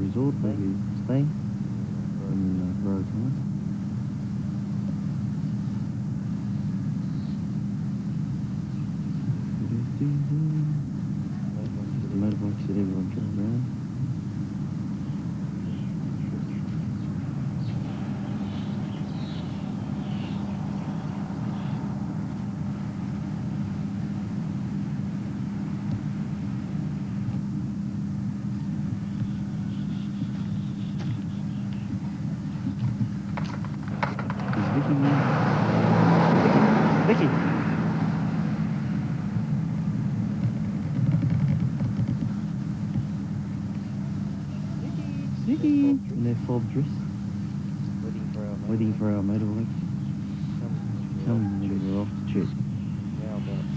resort where we stay in Roseland. The motorbikes that everyone comes around. Vicky. Vicky. In their fob dress. Waiting for our motorbike. Come, we're off to church.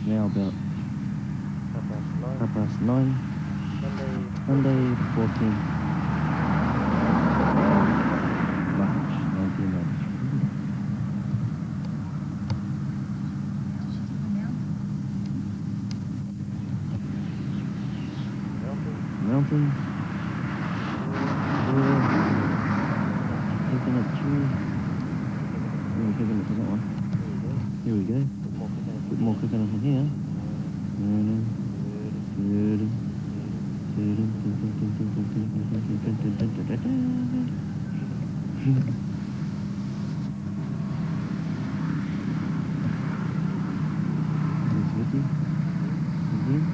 Now about 9:30. Monday, 14th March 1990. Mountain. Coconut tree. Coconut for that one. Here we go. Bit more coconut in here. There's Vicky. Again.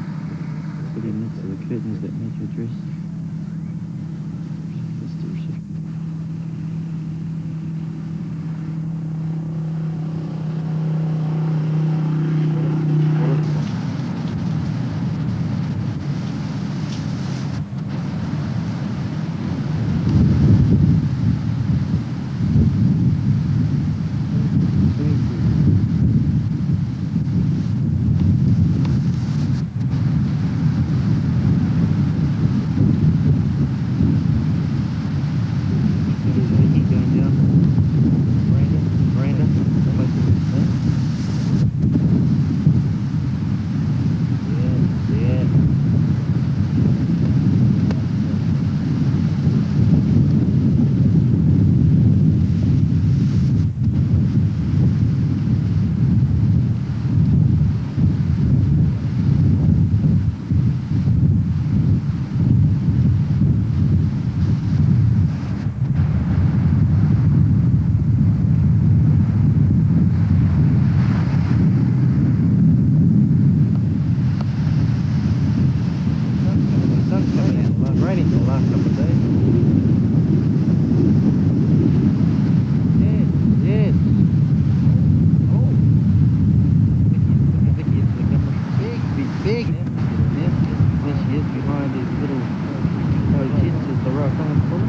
Put in next to the curtains that match your dress. Raining for the last couple of days. Yes. Oh. Vicky is the camera. Big. There she is behind these little kids as the rock on full.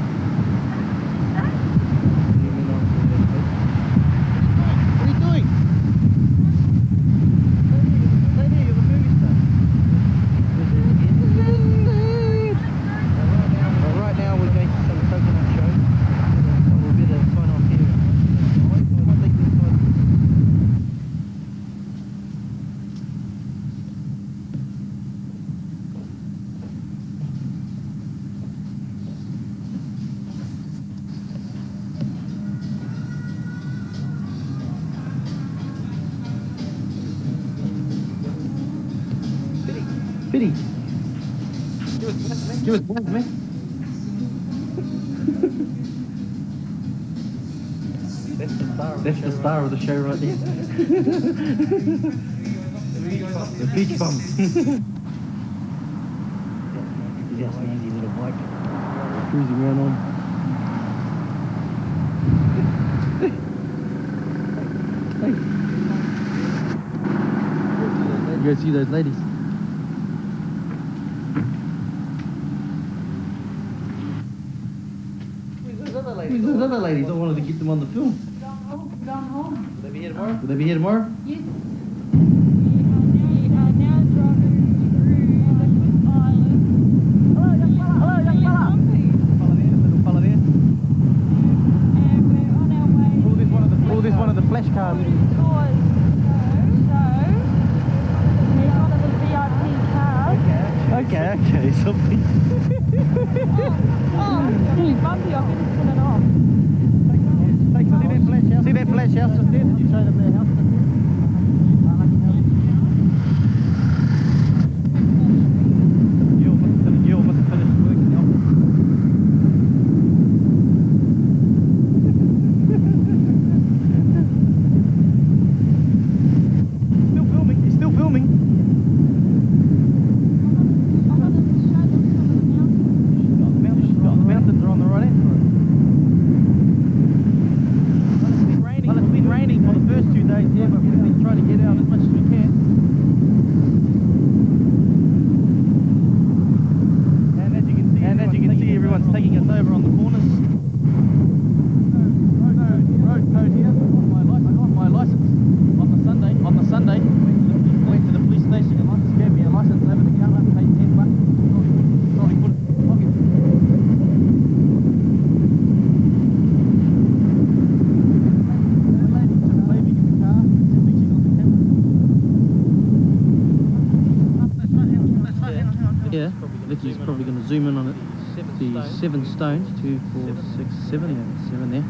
What are you doing? Lady, you're the movie star. Right now we're going to some coconut show. We'll be there to sign off here. Biddy. Give us one, man. That's the star of the show right there. The beach bum. He's our snazzy little bike. Cruising around on. Hey. You go see those ladies. Where's those other ladies? I wanted to get them on the film. Gone home. Will they be here tomorrow? Will they be here tomorrow? Yes. We are now driving through the Cook Island. Hello, young fella. Follow there. Follow there. And we're on our way. Pull this one of the flash cars. So, we're on a little VIP car. Okay, something. Oh. lucky I can turn it off. See that flash house just there? Did you show them their house just there? You must have finished working now. Still filming, he's still filming. I wanted to show them some of the mountains. The mountains are on the right hand side. Well, it's been raining for the first 2 days, yeah, but we've been trying to get out as much as we can. And as you can see, everyone's taking us over on the corners. Road code here. I got my license on the Sunday. Went to the police station and just gave me a license over the counter, paid $10. Probably put it in my pocket. Yeah, Vicky's probably going to zoom in on it. The 7 stones, 2, 4, 6, 7. Yeah, 7 there.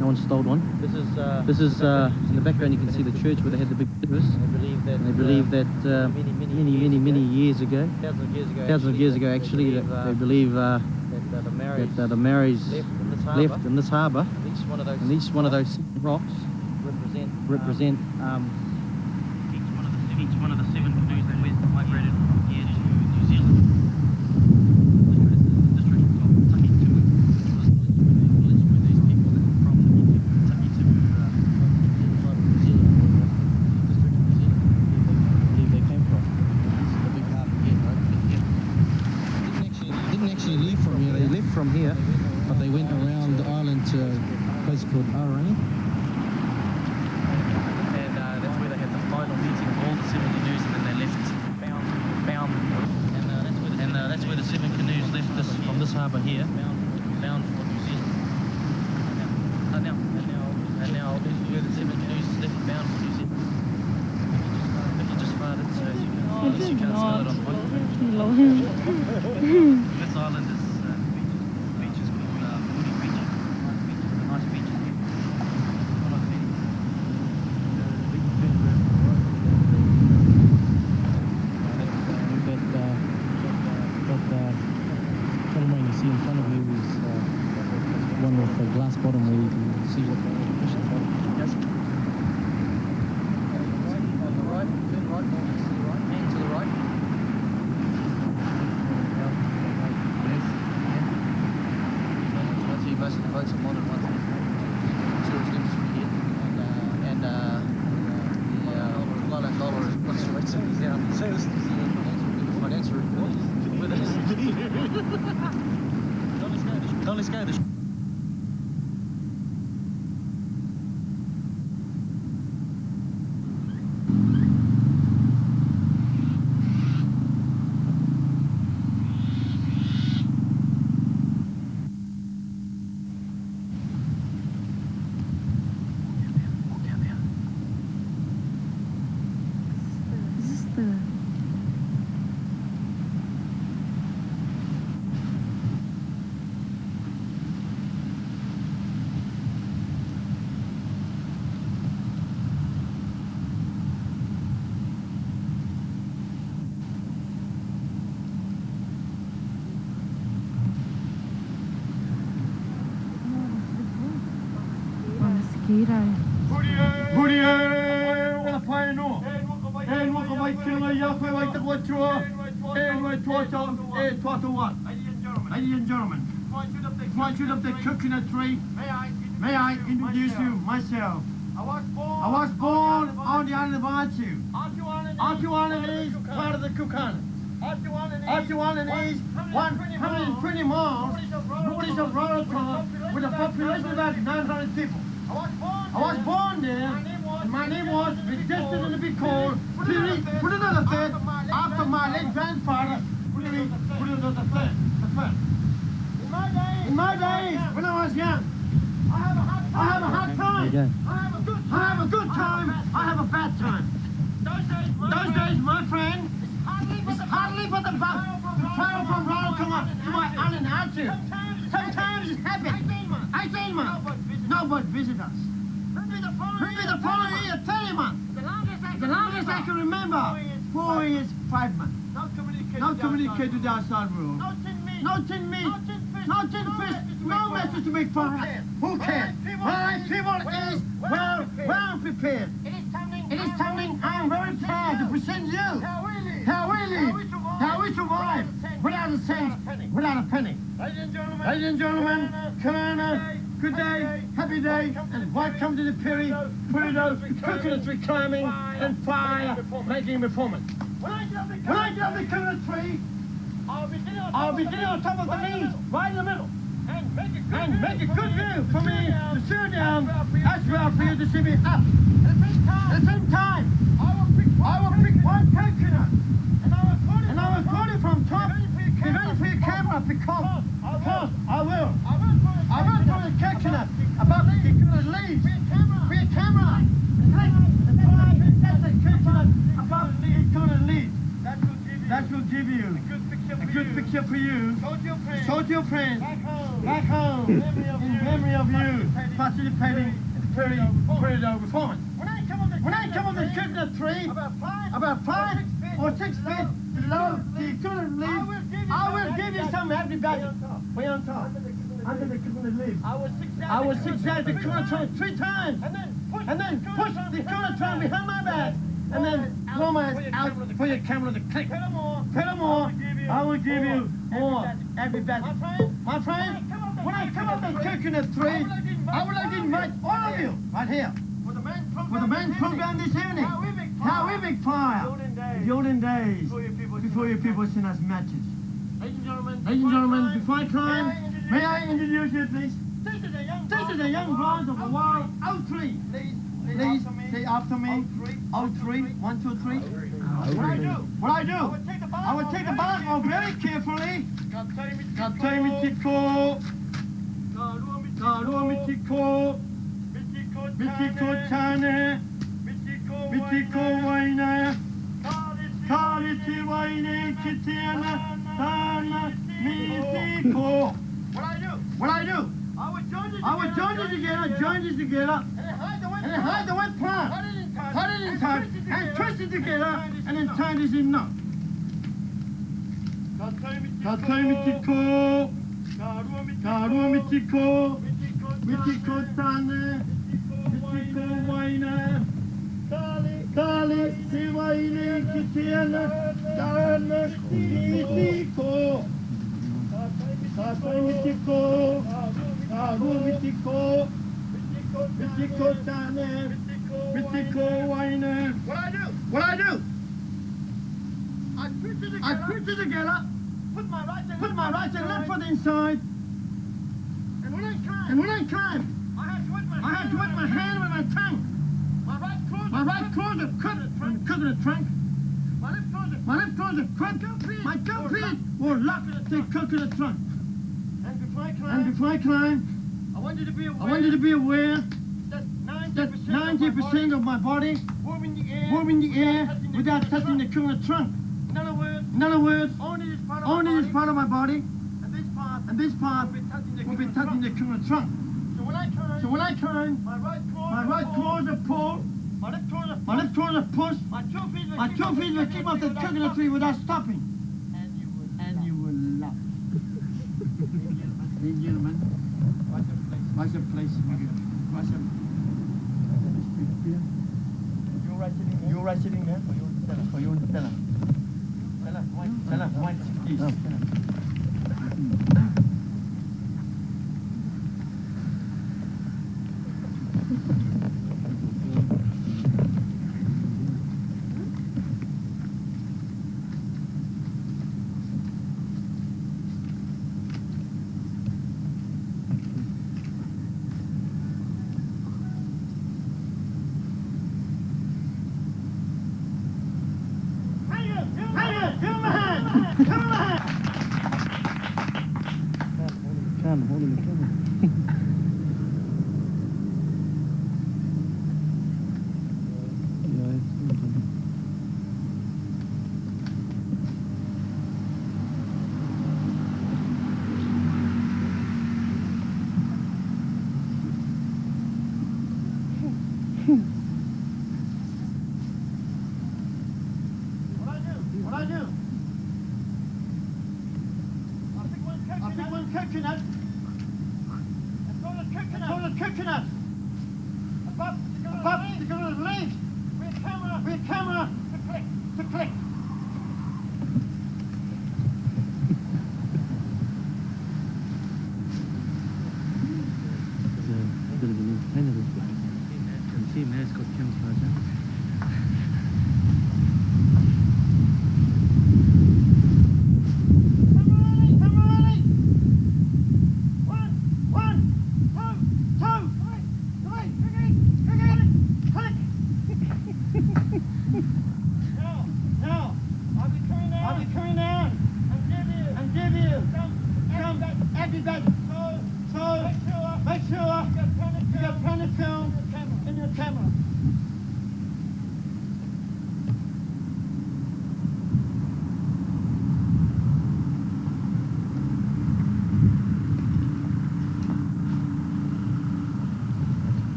No one stole one. This is in the background. You can see the church where they had the big service. And they believe that many years ago, thousands of years ago, actually, they believe that the Maoris left in this harbour, and each one of those rocks represent each one of the 7 canoes that migrated from here to New Zealand. The district of Takitimu, which was the village where these people from Takitimu, New Zealand, the district of New Zealand, I believe they came from. This is the big harbour here, right? Didn't actually leave from here. They left from here, but they went around the island to a place called Aorangi. That's where the 7 canoes left from this harbour here, bound for New Zealand. And now the 7 canoes left bound for New Zealand. Vicky just farted, so as you can't smell it on the microphone. This island is beach is called Woody Beach. Nice beaches here. Catamaran you see in front of you is one with a glass bottom where you can see what the fish is bottom. Yes. On the right, turn right, more to the right, and to the right. Yes. I see most of the boats are modern ones. Tourist industry here, and the Lowland dollar is fluctuates in New Zealand. So is New Zealand financial report. Don't let's go. Huri e o pai no. E no ka mai kila ia koe wai taku atua. E no e tuata what? Ladies and gentlemen, before I shoot up the coconut tree, may I introduce you myself. I was born on the island of Artu. Artu Island is part of the Cook Islands. Artu Island is 120 miles northeast of Rarotonga with a population of about 900 people. I was born there, and my name was destined to be called Piri, put another third, after my late grandfather, Piri, put another third. In my days, when I was young, I have a hard time. I have a good time. I have a bad time. Those days, my friend, it's hardly but the travel from Rarotonga to my island Artu. Sometimes this happen? 18 months. Nobody visit us. Maybe the following year, 30 months. The longest I can remember, 4 years, 5 months. No communicate to the outside world. No tin meat. No tin fish. No message to make fire. Who cares? My people is well prepared. It is coming. I'm very proud to present you how we live, how we survive without a cent, without a penny. Ladies and gentlemen, Corona, good day, happy day, and welcome to the Peridot coconut tree climbing and fire making performance. When I get up the coconut tree, I'll be sitting on top of the leaves, right in the middle, and make a good view for me to sit down as well for you to see me up. At the same time, I will pick one coconut, and I will put it from top. Be ready for your camera because I will put the coconut above the coconut leaves for your camera. And that's the coconut above the coconut leaves. That will give you a good picture for you. Show to your friends back home in memory of you participating in the Peridot performance. When I come on the coconut tree, about 5 or 6 feet below the coconut leaves, I will give you some everybody way on top, under the coconut leaves. I will zigzag the coconut tree 3 times, and then push the coconut tree behind my back, and then blow my eyes out for your camera to click. Pedal more, I will give you more everybody. My friend, when I come up the coconut tree, I would like to invite all of you right here for the main program this evening. How we make fire. In the olden days, before your people send us matches. Ladies and gentlemen, before I climb, may I introduce you, please? This is the young blonde of the wild oak tree. Please say after me. Oak tree. 1, 2, 3. What I do? I will take the bark off very carefully. Kataimitiko. Karuamitiko. Mitiko Tane. Mitiko Waina. Kaliti Waine Kitiana. Tana Mitiko. What I do? I would join you together, and hide the wet plant, cut it in tight, and twist it together, and then tie this in knot. Kataimitiko, Karuamitiko, Mitiko Tane, Mitiko Waina, Kali Siwaine Kitiana, Tana Mitiko, Kataimitiko, Karuamitiko, Mitiko Tane, Mitiko Waine. What I do? I put it together, put my right and left foot inside, and when I climb, I have to wet my hand with my tongue. My right claws are cut from the coconut trunk. My left claws are cut. My two feet will lock the coconut trunk. And before I climb, I want you to be aware that 90% of my body warm in the air without touching the coconut trunk. In other words, only this part of my body and this part will be touching the coconut trunk. So when I climb, my right claws are pulled, my left claws are pushed, my two feet will keep off the coconut tree without stopping. And you will love it. Ladies and gentlemen, watch the place. Watch the... You right sitting there? Or you want to tell her? Tell her, please. Can't hold in the camera. Yeah, it's coconuts. Above the coconut leaves. With camera. To click. It's a bit of an entertainer, this guy. You can see him there, he's got camouflage on. Make sure you got plenty of film in your camera.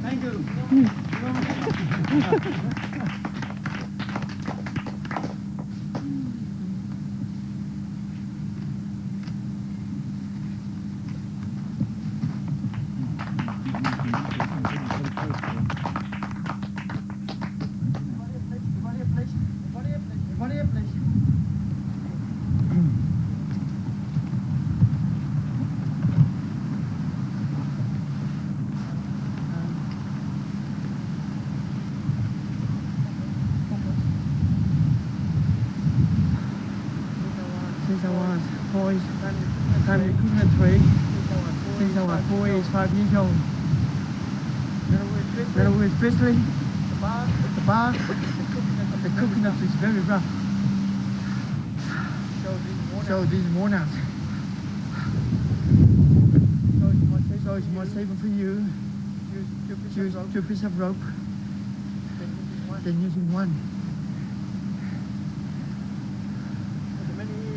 Thank you. Since I was 4 years, time to cook the tree. Since I was 4 years, 5 years old. Then with Presley, the bark of the coconut is very rough. So these walnuts. So it's more safer for you to use 2 pieces of rope than using one.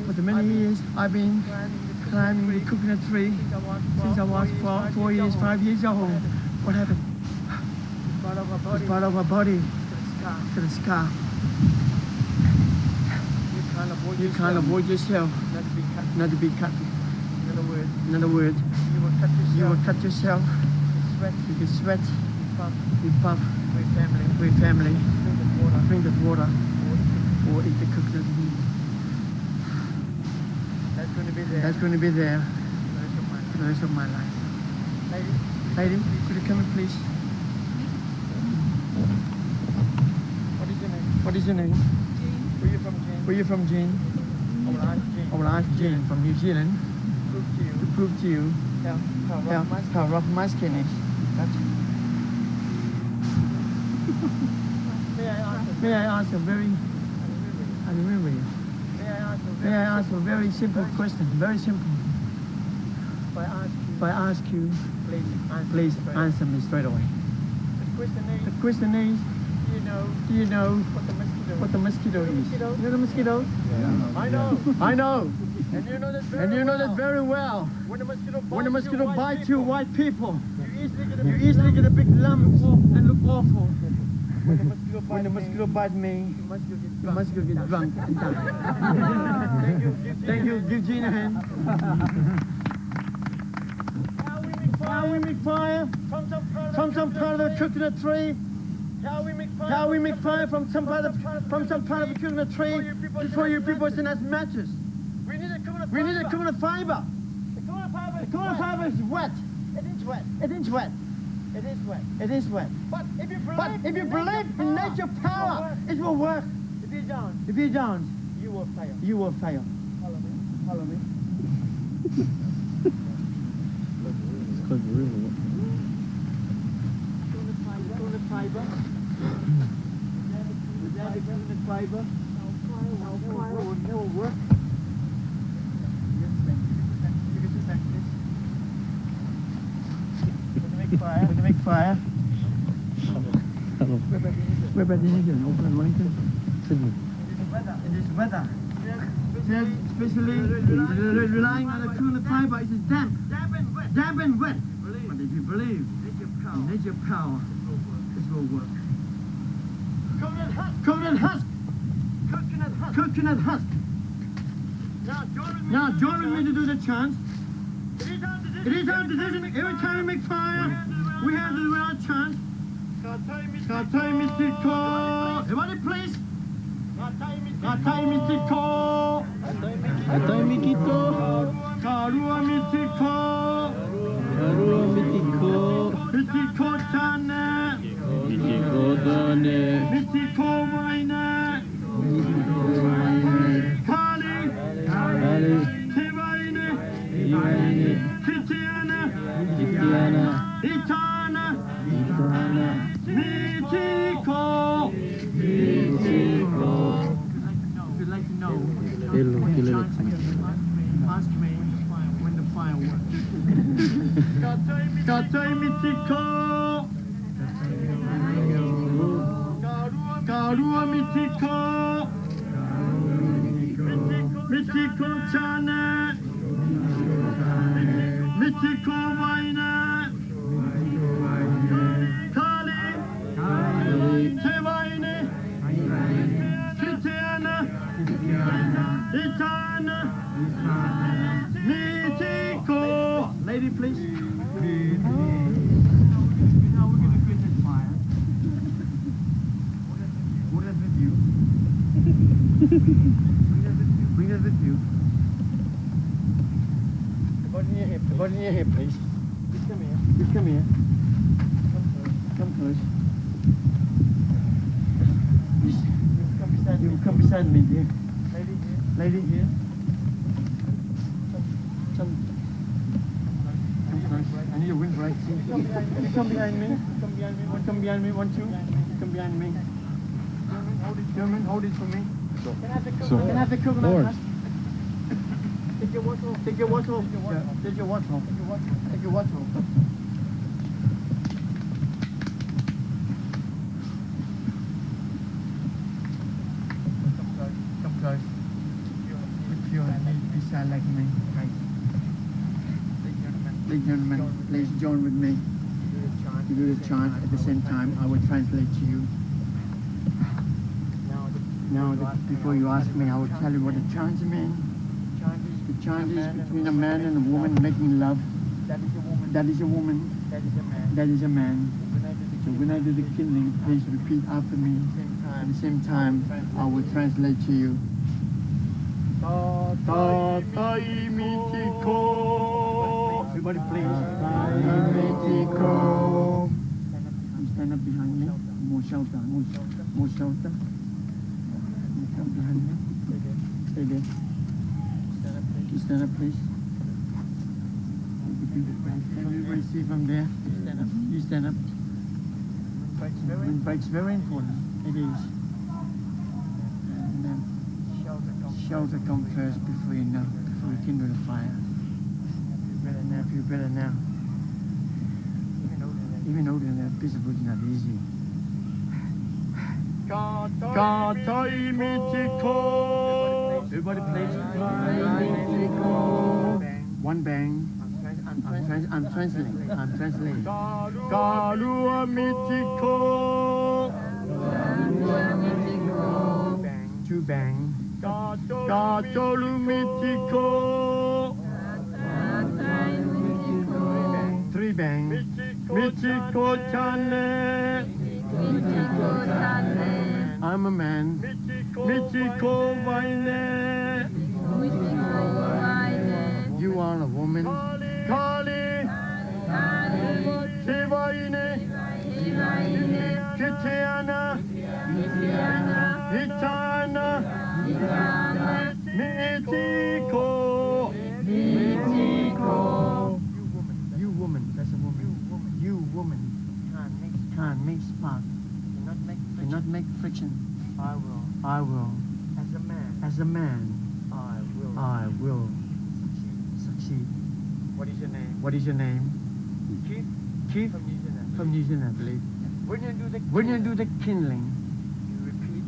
For the many years I've been climbing the coconut tree since I was 4 years, 5 years old. What happened? It's part of our body to the scar. You can't avoid yourself not to be cut. In other words, you will cut yourself. You can sweat. You puff. With family. Drink the water. Or eat the coconut meat. That's going to be there for the rest of my life. Lady, could you come in, please? What is your name? Where are you from, Jean? I will ask Jean from New Zealand to prove to you how rough my skin is. May I ask a very... I remember you. May I ask a very simple question? Very simple. If I ask you, please answer me straight away. The question is, do you know what the mosquito is? You know the mosquito? Yeah. I know. And you know that very well. When the mosquito bites you white people, you easily get a big lump and look awful. When the mosquito bites me, the mosquito gets drunk and die. Thank you. Give Jean a hand. How we make fire from some part of the coconut tree. How we make fire from some part of the coconut tree before you people send us matches. We need a coconut fiber. The coconut fiber is wet. It is wet. But if you believe in nature power, it will work. If you don't, you will fail. Follow me. It's quite really wet. Coconut fiber. Without the coconut fiber, our fire will never work. We're going to make fire. Hello. Where about in again? Auckland, Wellington, Sydney. In this weather. Says especially relying on the cooler fiber, it is damp. Damp and wet. But if you believe in nature power, this will work. Coconut husk. Coconut husk. Now join with me to do the chant. It is our decision. Every time we make fire, we have to do our chant. Katai Mitiko. Everybody please. Katai Mitiko. Katai Mikito. Karua Mitiko. Karua Mitiko. Mitiko Tane. Mitiko Dane. Mitiko Waina. Kali. Kali. Tiwaine. Iwaine. Kitiana. Kitiana. Itana. Itana. Mitiko. Mitiko. If you'd like to know, Hello, hello. ask me when the fire works. Katai Mitiko. Karua Mitiko. Mitiko Chane. Mitiko Waina. Kali. Tewaine. Kitiana. Itana. Mitiko. Lady, please. Now we're going to create that fire. Put that with you. Bring that with you. The body in your hip. The body in your hip, please. Just come here. Just come here. Come close. You come beside me, dear. Lady here. Lady here. Come close. I need a windbreak. You come behind me. Come behind me. Come behind me. 1, 2. Come behind me. German, hold it for me. Can I have the coconut husk? Take your watch off. Take your watch off. Take your watch off. Take your watch off. Come close. Put your knee beside like me. Right. Ladies and gentlemen, please join with me. You do the chant at the same time. I will translate to you. Now, before you ask me, I will tell you what the chant means. The chant is between a man and a woman making love. That is a woman. That is a man. So when I do the kindling, please repeat after me. At the same time, I will translate to you. Tatai Mitiko. Everybody please. Tatai Mitiko. You stand up behind me. More shelter. More shelter. You come behind me. Stay there. You stand up please. Everybody see from there. You stand up. Windbreak's very important. It is. And shelter come first before you know, before you kindle the fire. Feel better now. Even older than that, visible is not easy. Katai Mitiko. Everybody please. One bang. I'm translating. Karua Mitiko. 2 bang. Katoru Mitiko. 3 bang. Mitiko Chane. I'm a man. Mitiko Waine. You are a woman. Kali. Tiwaine. Kitiana. Itana. Mitiko. You woman. That's a woman. You woman. Can't make spark. Cannot make friction. I will. As a man. I will. Succeed. What is your name? Keith? From New Zealand, I believe. When you do the kindling,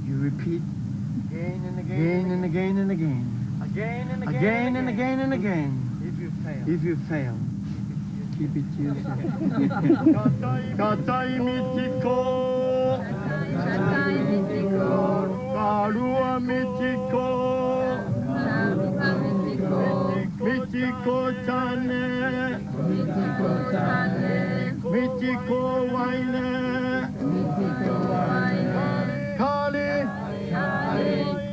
you repeat again and again and again and again. Again and again and again. If you fail, keep it to yourself. Katai mitiko. Karua mitiko. Mitiko tane. Mitiko waine. Kali.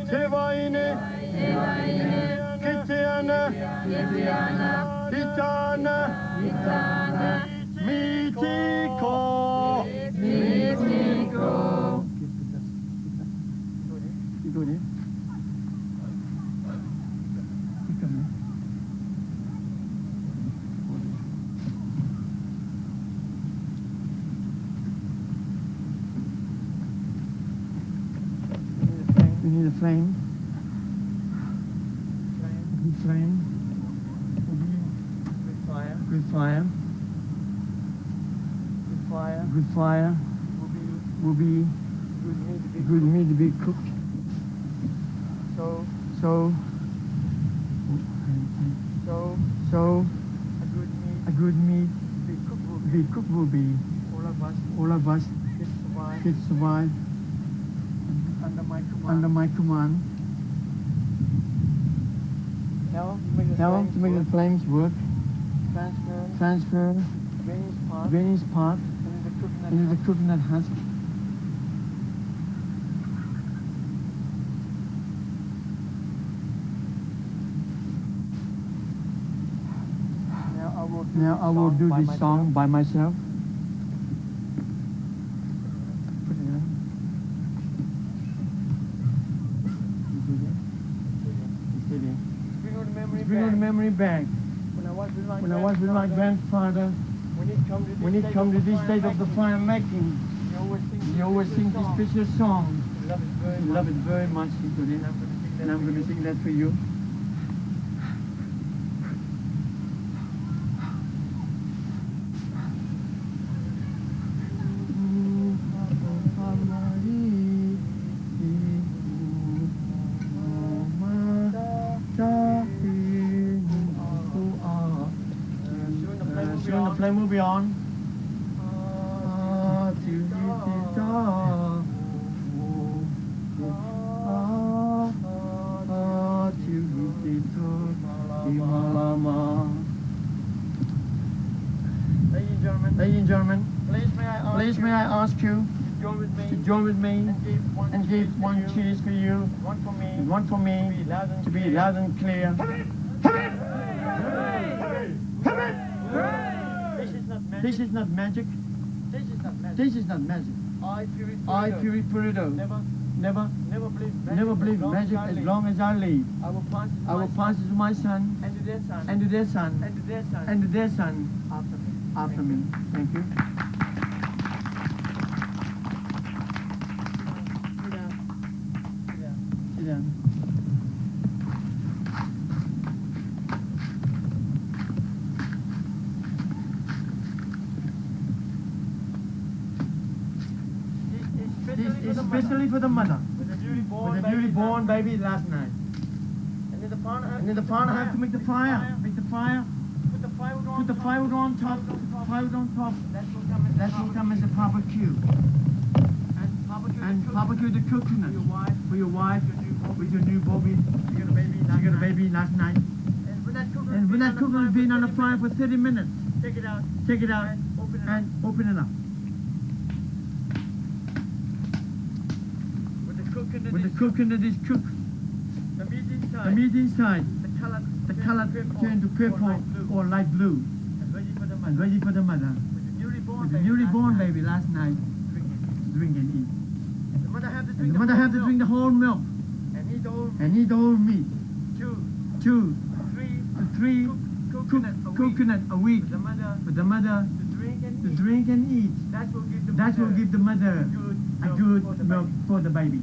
Tevaine. Kitiana. Itana. Mitiko. You go there. You come here. You need a flame. Good flame. Good fire. Good fire. Will be good meat to be cooked. So a good meat be cooked will be all of us kids survive under my command. Now to make the flames work. Transfer Granny's part into the coconut husk. Now I will do this song by myself. Put it in. Bring out the memory back. When I was with my grandfather, when it come to this state of the fire making, he always sing this special song. He love it very much, and I'm going to sing that for you. Soon the flame will be on. Ladies and gentlemen, please may I ask you to join with me and give one cheers for you and one for me to be loud and clear. This is not magic. This is not magic. I, Puri Purido, never believe magic as long as I live. I will pass it to my son and to their son and to their son and to their son after me. Thank you. Sit down. Especially for the mother, with the newly born baby last night. And then the partner have to make the fire. Put the firewood on top. That will come as a barbecue. And barbecue the coconut for your wife with your new baby. You got a baby last night. And when that coconut has been on the fire for 30 minutes, take it out and open it up. When the coconut is cooked, the meat inside, the color turns to purple or light blue, and ready for the mother. With the newly born baby last night, drink and eat. And the mother have to drink the whole milk and eat the whole meat. 2 to 3 coconut a week for the mother to drink and eat. That will give the mother a good milk for the baby.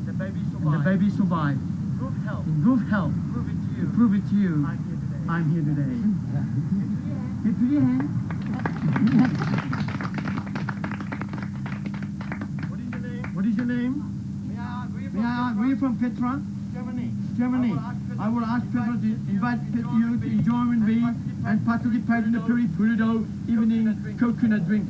And the baby survive. In good health. To prove it to you. I'm here today. Give me your hand. is your name? Where are you from, Petra? Germany. I will ask Petra to invite you to enjoy with me and participate in the Piri Purido evening coconut drink.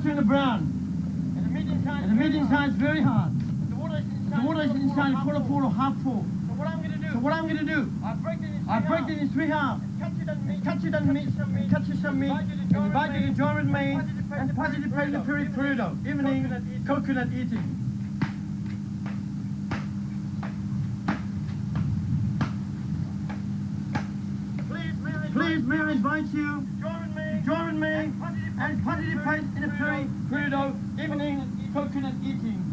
Turn the brown. And the meeting side's very hard. The water is inside quarter full or half full. So what I'm going to do? I break it in three halves. Cut it on meat. Cut you some meat. And invite you to join with me and participate in the Piri Purido evening coconut eating. Please, may I invite you to join with me and participate in the Piri Purido evening coconut eating.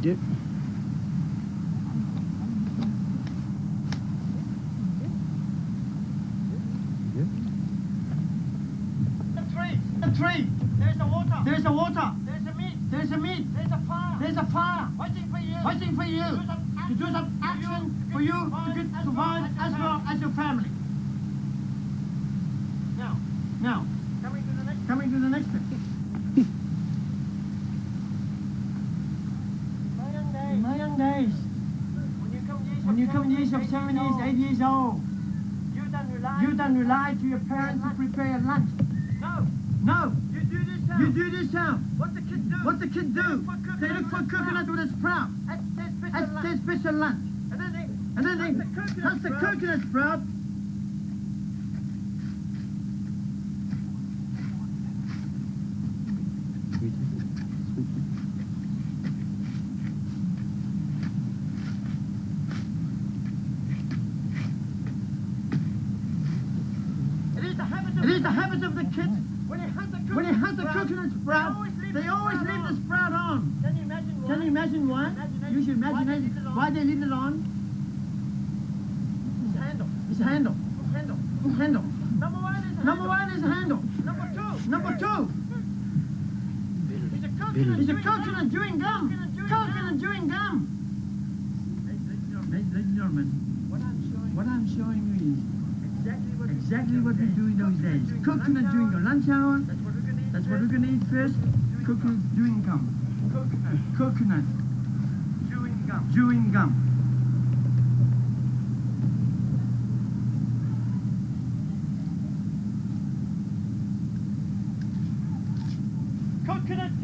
Dip. The tree. There's the water. There's the meat. There's the meat. There's a fire. Waiting for you to do some action for you to survive as well as your family. Now, coming to the next bit. In my young days, when you come years of 7 years, 8 years old, you don't rely to your parents to prepare lunch. No. You do this now. What the kids do? They look for coconut with a sprout. That's their special lunch. And then they touch the coconut sprout. It is the habit of the kids. When they hunt the coconut sprout, they always leave the sprout on. Can you imagine why? Use your imagination. Why they leave it on? It's a handle. Handle. Number one is a handle. Number two. It's a coconut chewing gum. Coconut chewing gum. Ladies and gentlemen, what I'm showing you is exactly what we do in those days. Coconut during your lunch hour. That's what we're going to eat first. Coconut chewing gum. Coconut chewing gum.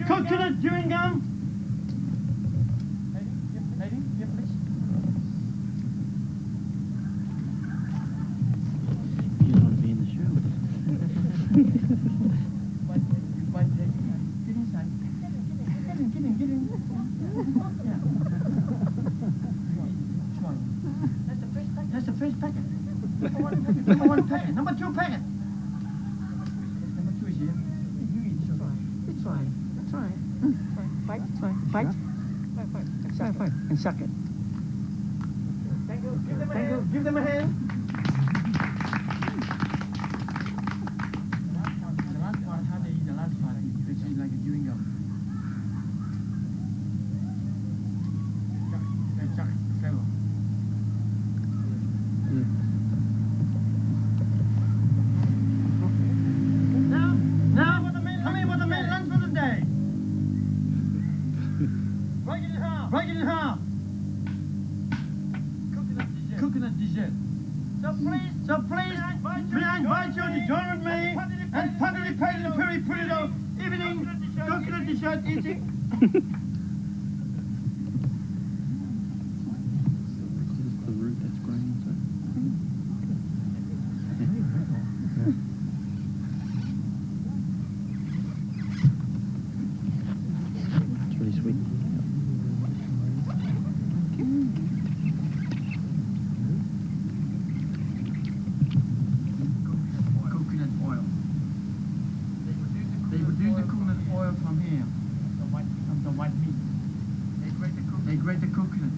Coconut chewing gum. Lady, here please. You don't want to be in the show. Get inside. Get in. Yeah. That's the first packet. Number one packet. Number two packet. Number two is here. You eat this one. It's fine. Bite. Fight. And suck it. Thank you. Give them a hand. The last part, how they eat the last part, it's like a chewing gum. Chuck it, flavor. Now, tell me what the main lunch for the day. Break it in half. Coconut dessert. So please, may I invite you to join with me and participate in the very pretty evening coconut dessert eating. This is the root that's growing into it. It's really sweet. Coconut oil. They produce the coconut oil from here, from the white meat. They grate the coconut.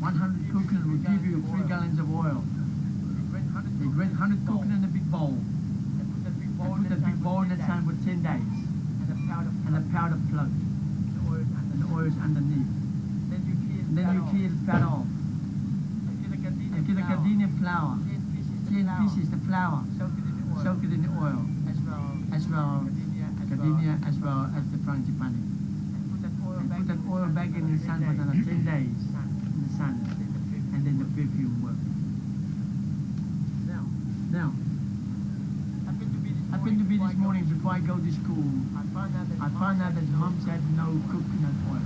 100 coconut will give you 3 gallons of oil. They grate 100 coconut in a big bowl. They put that big bowl in the sun for 10 days. And a powder float. And the oil is underneath. Then you clear the fat off. And get the gardenia flour. 10 pieces, the flour. Soak it in the oil. As well, gardenia as well as the frangipani. And put that oil back in the sun for another 10 days in the sun, and then the perfume works. Now, happened to be this morning before I go to school. I found out that mums had no coconut oil.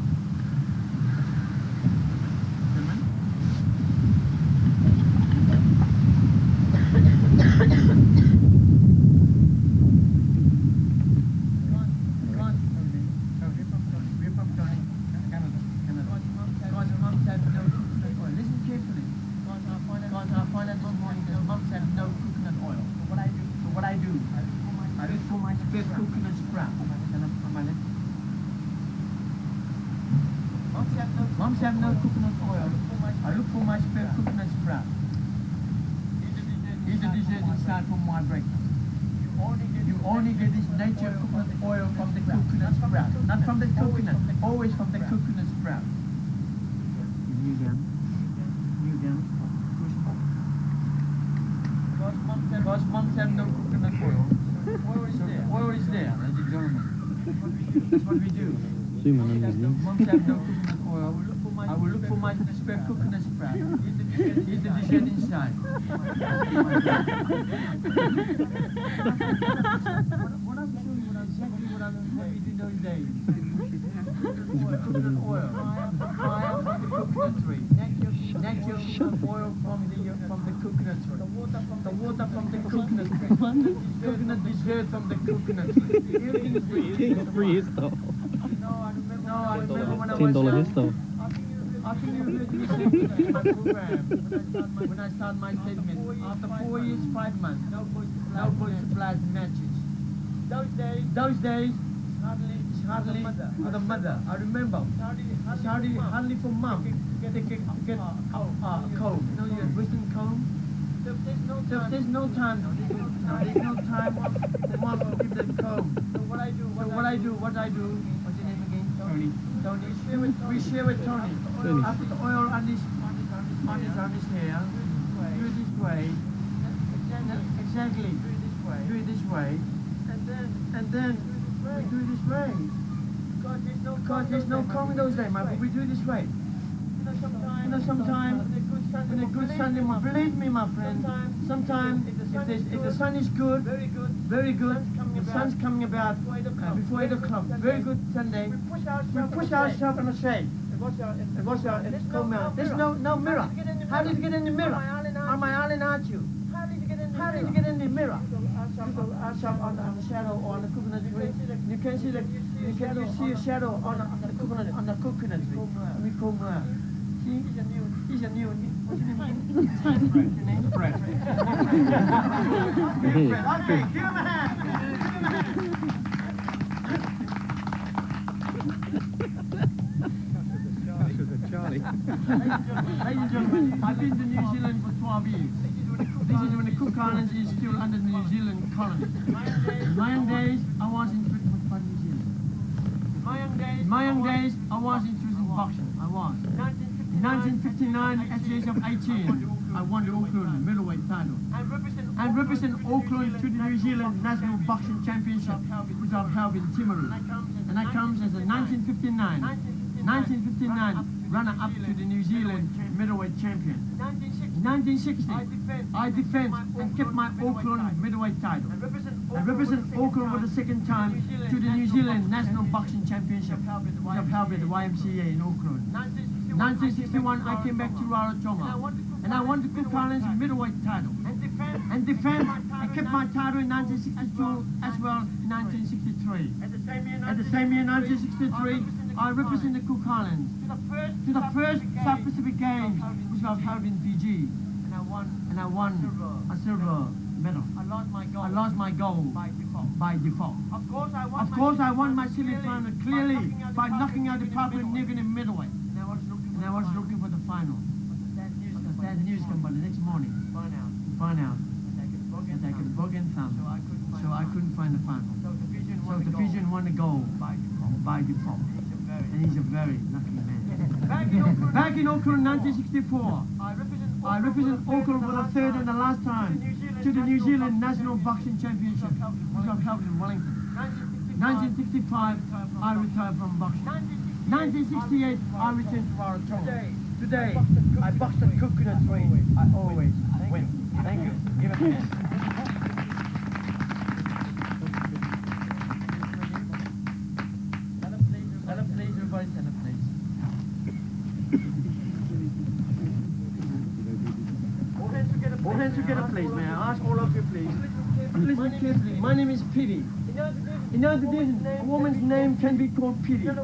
Coconut sprout. Mums have no coconut oil. I look for my spare coconut sprout. Eat the dessert inside for my breakfast. You only get this nature coconut oil from the coconut sprout, not from the coconut, always from the coconut sprout. Kneel down. Because mums have no coconut oil. Oil is there, ladies and gentlemen. That's what we do. Zoom in on his knees. Mums have no coconut oil. I will look for my spare coconut sprout. Eat the dessert inside. What I'm showing you exactly what we did those days. Coconut oil. Fire from the coconut tree. Natural oil from the coconut tree. The water from the coconut tree. Coconut dessert from the coconut tree. Everything is free. Free hairstyle. No, I remember when I was $10 hairstyle. I think you heard me say in my program when I start my statement. After 4 years, 5 months, no food supplies matches. Those days, it's hardly for the mother. I remember. It's hardly for mom to get a comb. You know your wisdom comb? There's no time for mom to give the comb. So what I do, what's your name again? Tony. We share with Tony. After the oil on his hair, do it this way. Exactly. Do it this way. And then we do it this way. Because there's no comb in those days, but we do it this way. You know, sometimes in a good Sunday, believe me, my friend, sometimes if the sun is good, very good, if the sun's coming about before 8 o'clock, very good Sunday, we push ourselves in the shade. And watch out, it's cold mirror. There's no mirror. How did you get in the mirror? On my island, aren't you? How did you get in the mirror? Ourselves on the shadow or on the coconut tree. You can see a shadow on the coconut tree. We comb mirror. See? He's a new. What's your name? Brett. Okay, give him a hand. Charlie. Ladies and gentlemen, I've been to New Zealand for 12 years. This is when the Cook Islands is still under the New Zealand colony. In my young days, I was in New Zealand. In my young days, I was interested in boxing. I was. In 1959, at the age of 18, I won the Auckland middleweight title. And represent Auckland to the New Zealand National Boxing Championship, which I've held in Timaru. And I comes as a 1959 runner-up to the New Zealand middleweight champion. 1960, I defend and kept my Auckland middleweight title. I represent Auckland for the second time to the New Zealand National Boxing Championship, which I've held with the YMCA in Auckland. 1961, I came back to Rarotonga, and I won the Cook Islands middleweight title. And defend and kept my title in 1962 as well in 1963. At the same year, 1963, I represent the Cook Islands to the first South Pacific Games, which was held in Fiji, and I won a silver medal. I lost my gold by default. Of course, I won my semi-final clearly by knocking out the Papua New Guinea middleweight, and I was looking for the final. But the sad news came by the next morning. Find out that I could broken thumb, so I couldn't find the final. So the Fijian won the gold by default, and he's a very lucky man. Back in Auckland, 1964, I represent Auckland for the third and the last time to the New Zealand National Boxing Championship, which was held in Wellington. 1965, I retired from boxing. 1968, I returned to Rarotonga. Today, I boxed at Coconut Ring. I always win. Thank you. Give it a hand. Stand up, please. Everybody stand up, please. All hands together, please. May I ask all of you, please? Listen carefully. My name is Pity. In other days, a woman's name can be called Pity. In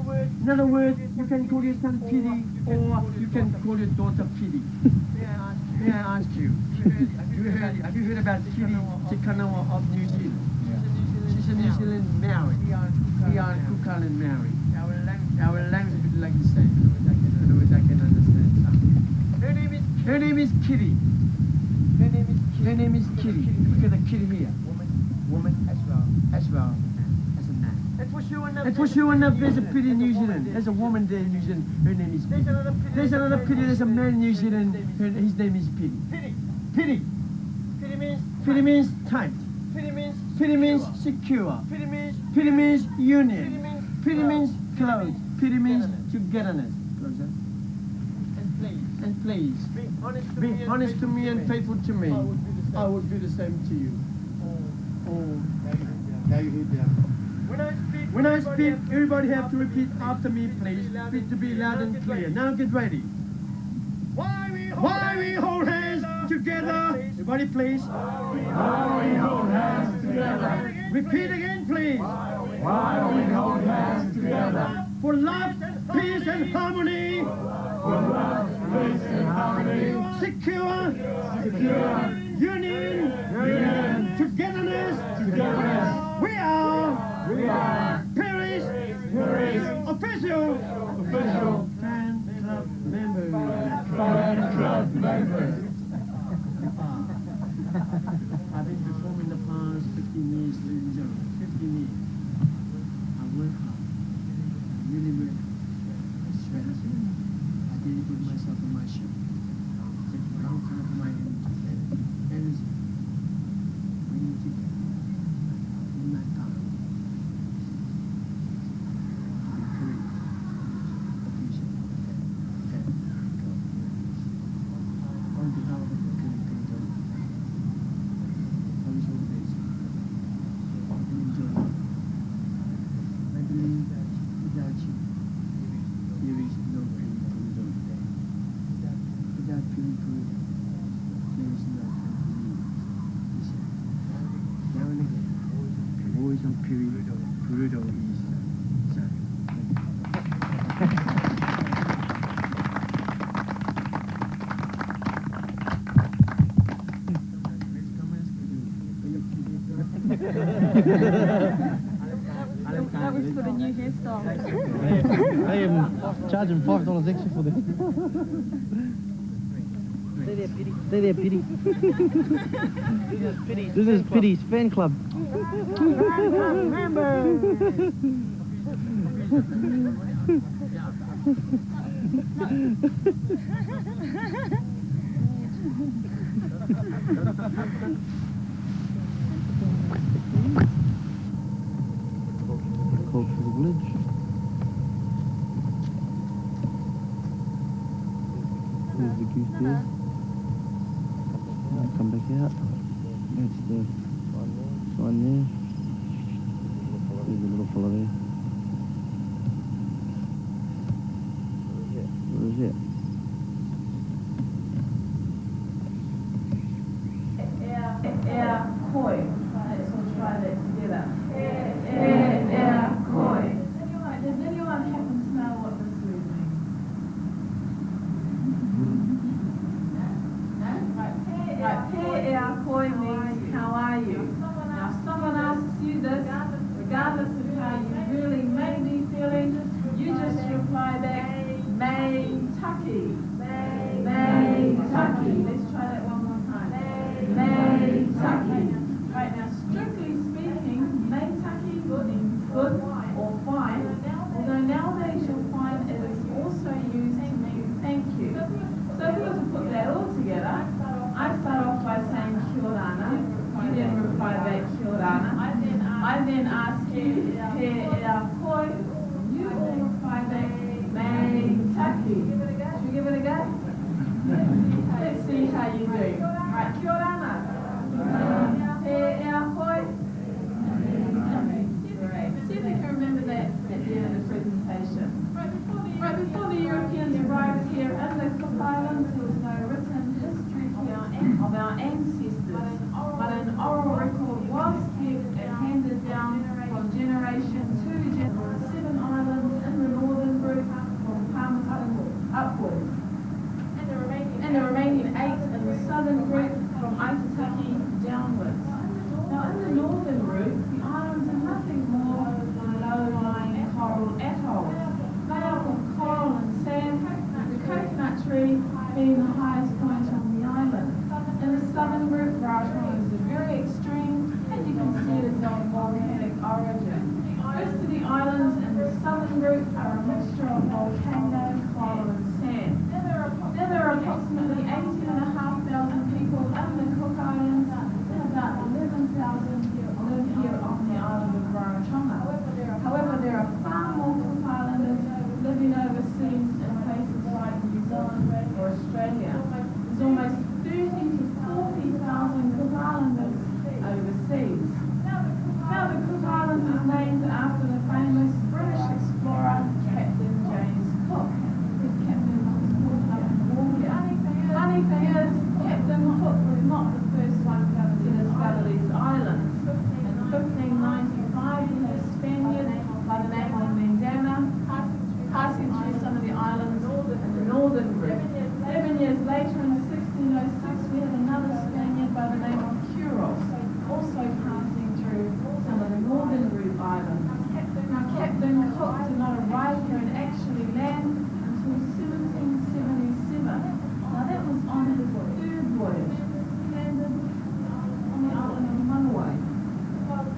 other words, you can call your son Pity, or you can call your daughter Pity. May I ask you, have you heard about Pity Tikanawa of New Zealand? She's a New Zealand Maori. We are Cook Island Maori. Our language would like to say, in other words I can understand some. Her name is Kitty. Her name is Kitty. Look at the kitty here. Woman as well as a man. And for sure enough, there's a Pity in New Zealand. There's a woman there in New Zealand. Her name is Pity. There's another Pity. There's a man in New Zealand. His name is Pity. Pity. Pity means tight. Pity means secure. Pity means union. Pity means close. Pity means togetherness. Closer. And please, be honest to me and faithful to me. I would do the same to you. When I speak, everybody have to repeat after me, please. Speak to be loud and clear. Now get ready. Why we hold hands together? Everybody, please. Why we hold hands together? Repeat again, please. Why we hold hands together? For love, peace, and harmony. For love, peace, and harmony. Secure. Union. Togetherness. We are Paris official fan club members. I've been performing the past 15 years, ladies and gentlemen. 15 years. I work hard. I really work hard. I stress. I dedicate myself to my show. Take a long time for my energy. Bring it together. In my time. I'm free. Appreciate it. Okay. Go. On behalf of the Kingdom, I wish all the best. And enjoy. I believe that without you, there is no Piri Kuru. Without Piri Kuru, there is no Piri. Listen, now and again, always on Piri Kuru is sorry. That was for the new hairstyle. I am charging $5 extra for that. Stay there, Pity. This is Pity's fan club. Called for the village. There's the goose there. come back out. That's the sign there. There's a little fella there. Where is it? Koi. Let's all try that together. Koi. Does anyone happen to know what this word means? No? Right. Koi means how are you? Now, if someone asks you this, regardless of how you really may be feeling, you just reply back, May Taki. May Taki. Let's try that one more time. May Taki. Right, now strictly speaking, May Taki means good or fine, although nowadays you'll find it is also used to mean thank you. So if we were to put that all together, I start off by saying Kia ora, you then reply back Kia ora. I then ask you, He koi, you all reply back May Taki. Should we give it a go? Let's see how you do. Right, Kia ora. See if you can remember that at the end of the presentation. Right before the Europeans arrived here in the Cook Islands, there was no written history of our ancestors, but an oral record was kept and handed down from generation to generation. 7 islands in the northern group from Palmerston upwards, and the remaining 8 in the southern group from Aitutaki downwards. Now in the northern group, the islands are nothing more than low-lying coral atolls, made up of coral and sand, with the coconut tree being the highest point on the island. In the southern group, Rarotonga is very extreme, and you can see it is of volcanic origin. Most of the islands in the southern group are a mixture of volcano, coral and sand. Now there are approximately 18,500 people in the Cook Islands, and about 11,000 live here on the island of Rarotonga. However, there are far more Cook Islanders living overseas in places like New Zealand or Australia. There's almost 30 to 40,000 Cook Islanders overseas. Now the Cook Islands is named after the famous British explorer Captain James Cook. Captain Cook's called up in war here. Funny thing is, Captain Cook was not the first one to discover these islands. In 1595, he had a Spaniard by the name of Mendana passing through some of the islands in the northern group. 7 years later, in 1606, we had another Spaniard by the name of Quiros, also passing through some of the northern group islands. Now, Captain Cook did not arrive here and actually land until 1777. Now, that was on his 3rd voyage. He landed on the island of Manawai,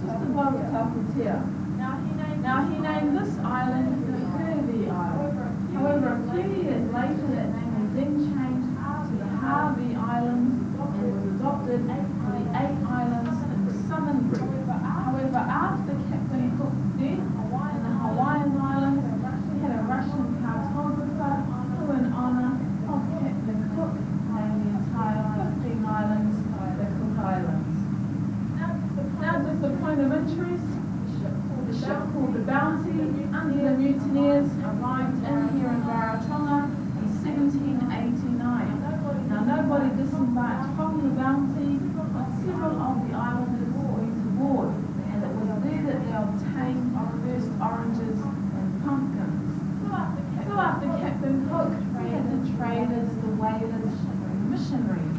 just above Taputia. Now, he named this island the Hervey Island. However, a few years later, that name was then changed to the Harvey Islands and was adopted for the 8 islands in the southern group. However, after Captain Cook's death in the Hawaiian Islands, we had a Russian cartographer who, in honour of Captain Cook, named the entire 15 islands the Cook Islands. Now, just a point of interest, the ship called the Bounty, under the mutineers, arrived in here in Rarotonga in 1789. Now, nobody disembarked from the Bounty, but several of the islanders went aboard, and it was there that they obtained our first oranges and pumpkins. So after Captain Cook, we had the traders, the whalers, and the missionaries.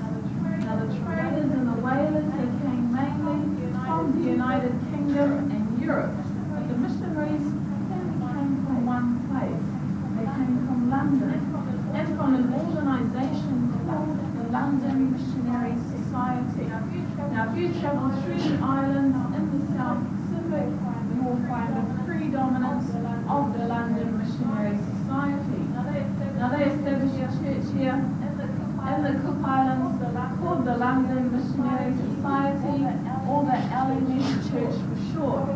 Now, the traders and the whalers, they came mainly from the United Kingdom and Europe. The missionaries came from one place. They came from London, and from an organisation called the London Missionary Society. Now, if you travel through the islands in the South Pacific, you will find the predominance of the London Missionary Society. Now, they established a church here in the Cook Islands called the London Missionary Society, or the LMS Church for short.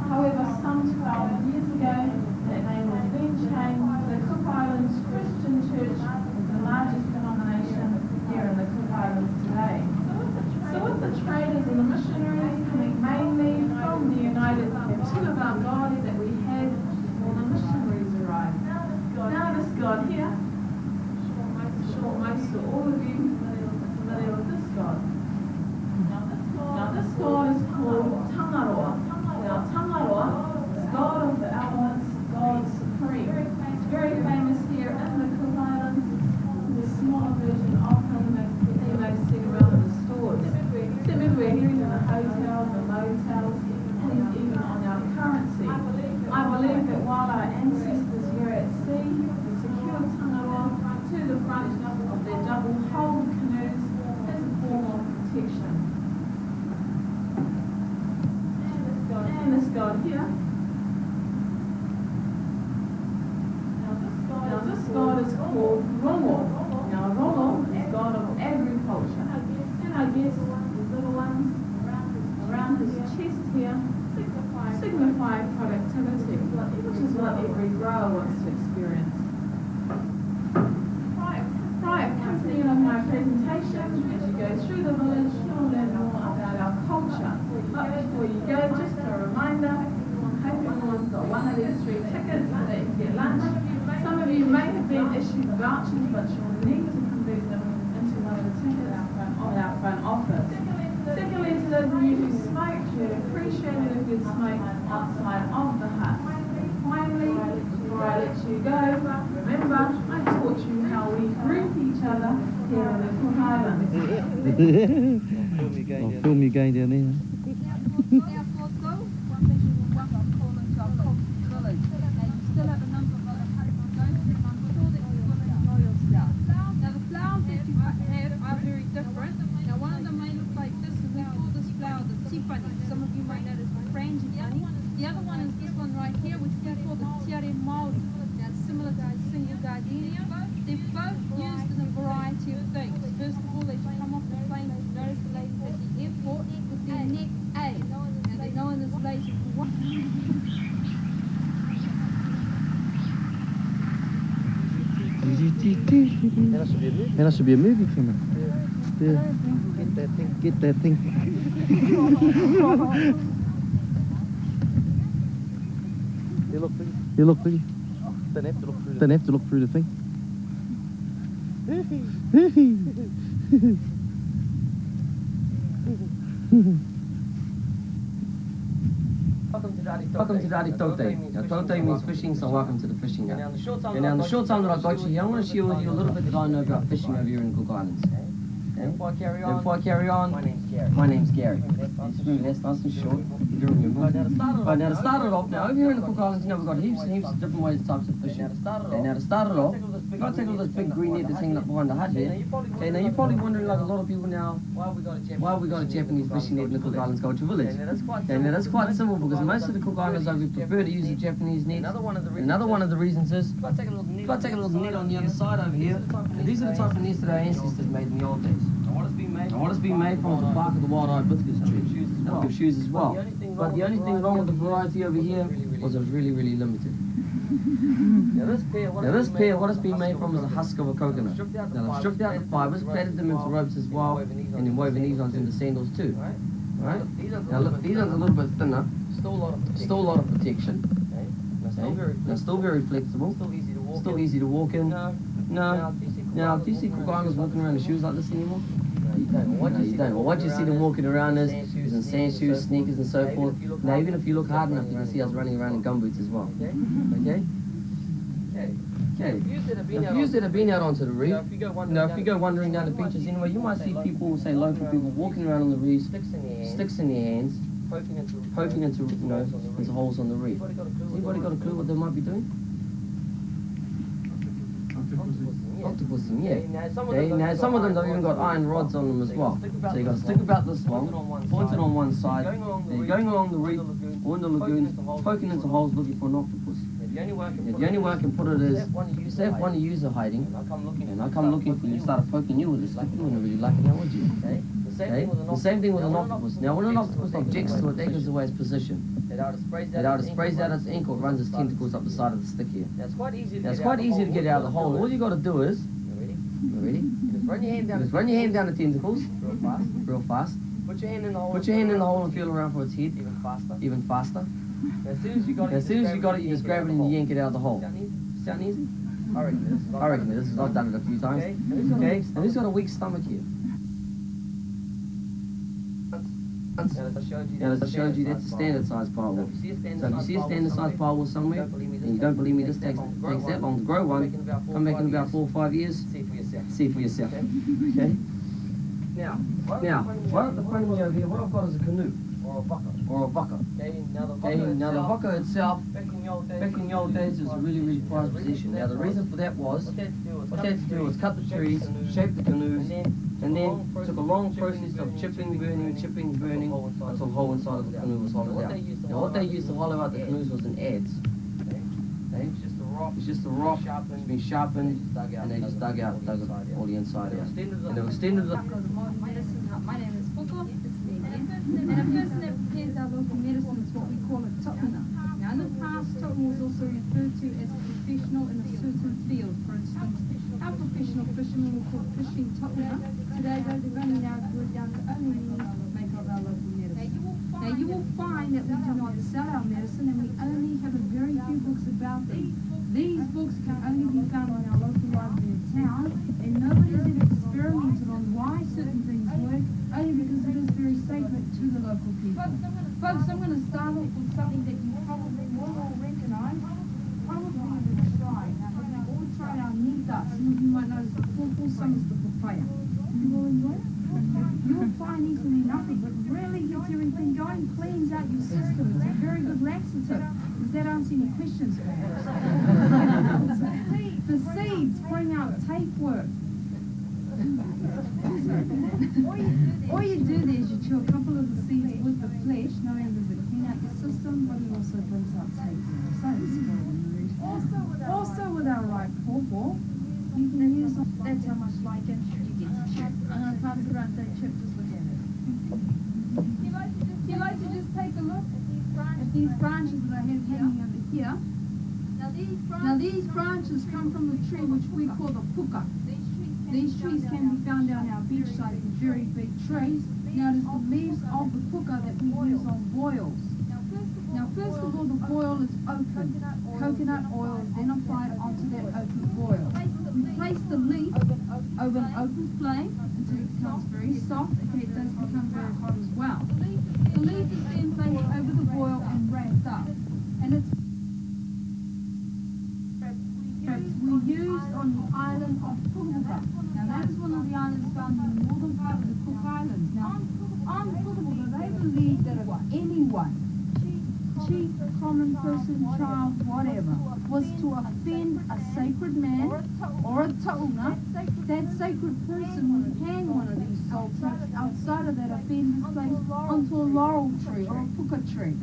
However, some 12 years ago, that name was then changed to the Cook Islands Christian Church, the largest denomination here in the Cook Islands today. everywhere. Here he's in the hotels, the motels, and he's even on our currency. I believe that while our ancestors here at sea secured Tangaroa to the front of their double-hulled canoes as a form of protection. And this god here. Now this god is called Rongo. Now Rongo is god of agriculture. And I guess these little ones around his chest here signify productivity, which is what every grower wants to experience. Right, come to the end of my presentation. As you go through the village, you'll learn more about our culture. But before you go, just a reminder, I hope everyone's got one of these 3 tickets so that you can get lunch. Some of you may have been issued vouchers, but you'll need to convert them into one of the tickets of our front office. Secondly, to those of you who smoke, we'd appreciate it if you'd smoke outside of the hut. Finally, before I let you go, remember, I taught you how we group each other here in the Cook Islands. I'll film you going down there. Some of you might notice the frangipani. The other one is this one right here, which we call the tiare Māori. Now it's similar to the single gardenia. They're both used in a variety of things. First of all, they come off the plane. You notice the ladies at the airport with their neck A. Now they're known as ladies for what? That should be a movie coming. Yeah. Get that thing. You look pretty. You look pretty. Don't have to look through. Don't have to look through the thing. Welcome to Dari Tote. Now Tote means fishing, so welcome to the fishing yard. And now in the short time that I've got you here, I want to share with you a little bit that I know about fishing over here in Cook Islands. Before I carry on, my name's Gary. That's nice and short. You remember. Right, now to start it off, now over here in the Cook Islands, you know, we've got heaps and heaps of different ways and types of fishing. Okay, now to start it off, you've got to take all this big green net that's hanging up behind the hut here. Okay, now you're probably wondering, like a lot of people now, why have we got a Japanese fishing net in the Cook Islands Culture Village? Okay, now that's quite simple because most of the Cook Islands over prefer to use the Japanese net. Another one of the reasons is, if I take a little net on the other side over here, and these are the type of nets that our ancestors made in the old days. Now what it's been made from is the bark of the wild hibiscus tree. That'll give shoes as well. But the only thing wrong with the variety over here was it was really, really limited. Now this pair, what it's been made from is the husk of a coconut. Now I've stripped out the fibres, plaited them into ropes as well, and then woven these ones into sandals too. Right? Now look, these ones are a little bit thinner, still a lot of protection. Now still very flexible, still easy to walk in. No. Now, do you see Cook Islanders walking around in shoes like this anymore? No, you don't. Well, what you see them walking around is in sand shoes, sneakers and so forth. Now, even if you look hard enough, you can see us running around in gumboots as well. Okay? Okay. Now, if you have been out onto the reef, if you go wandering down the beaches anyway, you might see people, say local people, walking around on the reef, sticks in their hands, poking into holes on the reef. Anybody got a clue what they might be doing? Octopusing, yeah. Now some of them have even got iron rods on them as well. So you got a stick about this long, pointed on one side, and you're going along the reef or in the lagoon, poking into holes looking for an octopus. The only way I can put it is, say if one of you are hiding, and I come looking for you and start poking you with a stick, you wouldn't really like it now, would you? Okay? The same thing with an octopus. Now when an octopus objects to it, that gives away its position. It either sprays out its ink or runs its tentacles up the side of the stick here. Now it's quite easy to get out of the hole. All you got to do is, you ready? Just run your hand down the tentacles, real fast. Put your hand in the hole and feel around for its head, even faster. As soon as you got it, you just grab it and you yank it out of the hole. Sound easy? I reckon this is. I've done it a few times. Okay, and who's got a weak stomach here? Now as I showed you, that's a standard size firewall. So if you see a standard size firewall somewhere, and you don't believe me, this takes that long to grow one, come back in about 4 or 5 years, see for yourself. Okay? Now, right at the front of me over here, what I've got is a canoe. Or a bucker. Okay, now the bucker itself, back in the old days, was a really, really prized possession. Now the reason for that was, what they had to do was cut the trees, shape the canoes, and then took a long process of chipping, burning, until the hole inside of the canoe was hollowed out. Now what they used to hollow out the canoes was an adze. Okay? It's just a rock, it's been sharpened, and they just dug all the inside out. And they extended the... My name is Foko, it's me again. And a person that prepares our local medicine is what we call a tohunga. Now in the past, tohunga was also referred to as a professional in a certain field. For instance, our professional fishermen were called fishing tohunga. Today though, they've only now brought down to only make up our local medicine. Now you will find that we do not sell our medicine and we only have a very few books about them. These books can only be found in our local library in town, and nobody's ever experimented on why certain things work, only because it is very sacred to the local people. Folks, I'm going to start off with something that you probably will all recognize. Probably we've tried. Now, we've all tried our nita. Some of you might notice the purple, some is the papaya. You will enjoy it? You'll find easily enough of it. Really gets everything going, cleans out your system. It's a very good laxative. Does that answer any questions, perhaps? The seeds bring out tapeworm. All you do there is you chew a couple of the seeds with the flesh, knowing does it clean out your system, but it also brings out tapeworm. So it's also with our right pawpaw, you can use that's how much like it you get to chew. I'm going to pass it around to Chip, just look at it. You like to just take a look at these branches that I have hanging over here. Now these branches come from the tree which we call the puka. These trees can be found down our beachside, very big trees. Now it is the leaves of the puka that we use on boils. Now first of all, the boil is open. Coconut oil is then applied onto that open boil. We place the leaf over an open flame until it becomes very soft. Okay, it does become very hot as well. The leaf is then placed over the boil and wrapped up. And it's we used on the island of Putuka. Now that is one of the islands found in the northern part of the Cook Islands. Now on Putuka, they believed that if anyone, chief, common person, child, whatever, was to offend a sacred man or a tohunga, that sacred person would hang one of these salt traps outside of that offender's place onto a laurel tree or a puka tree.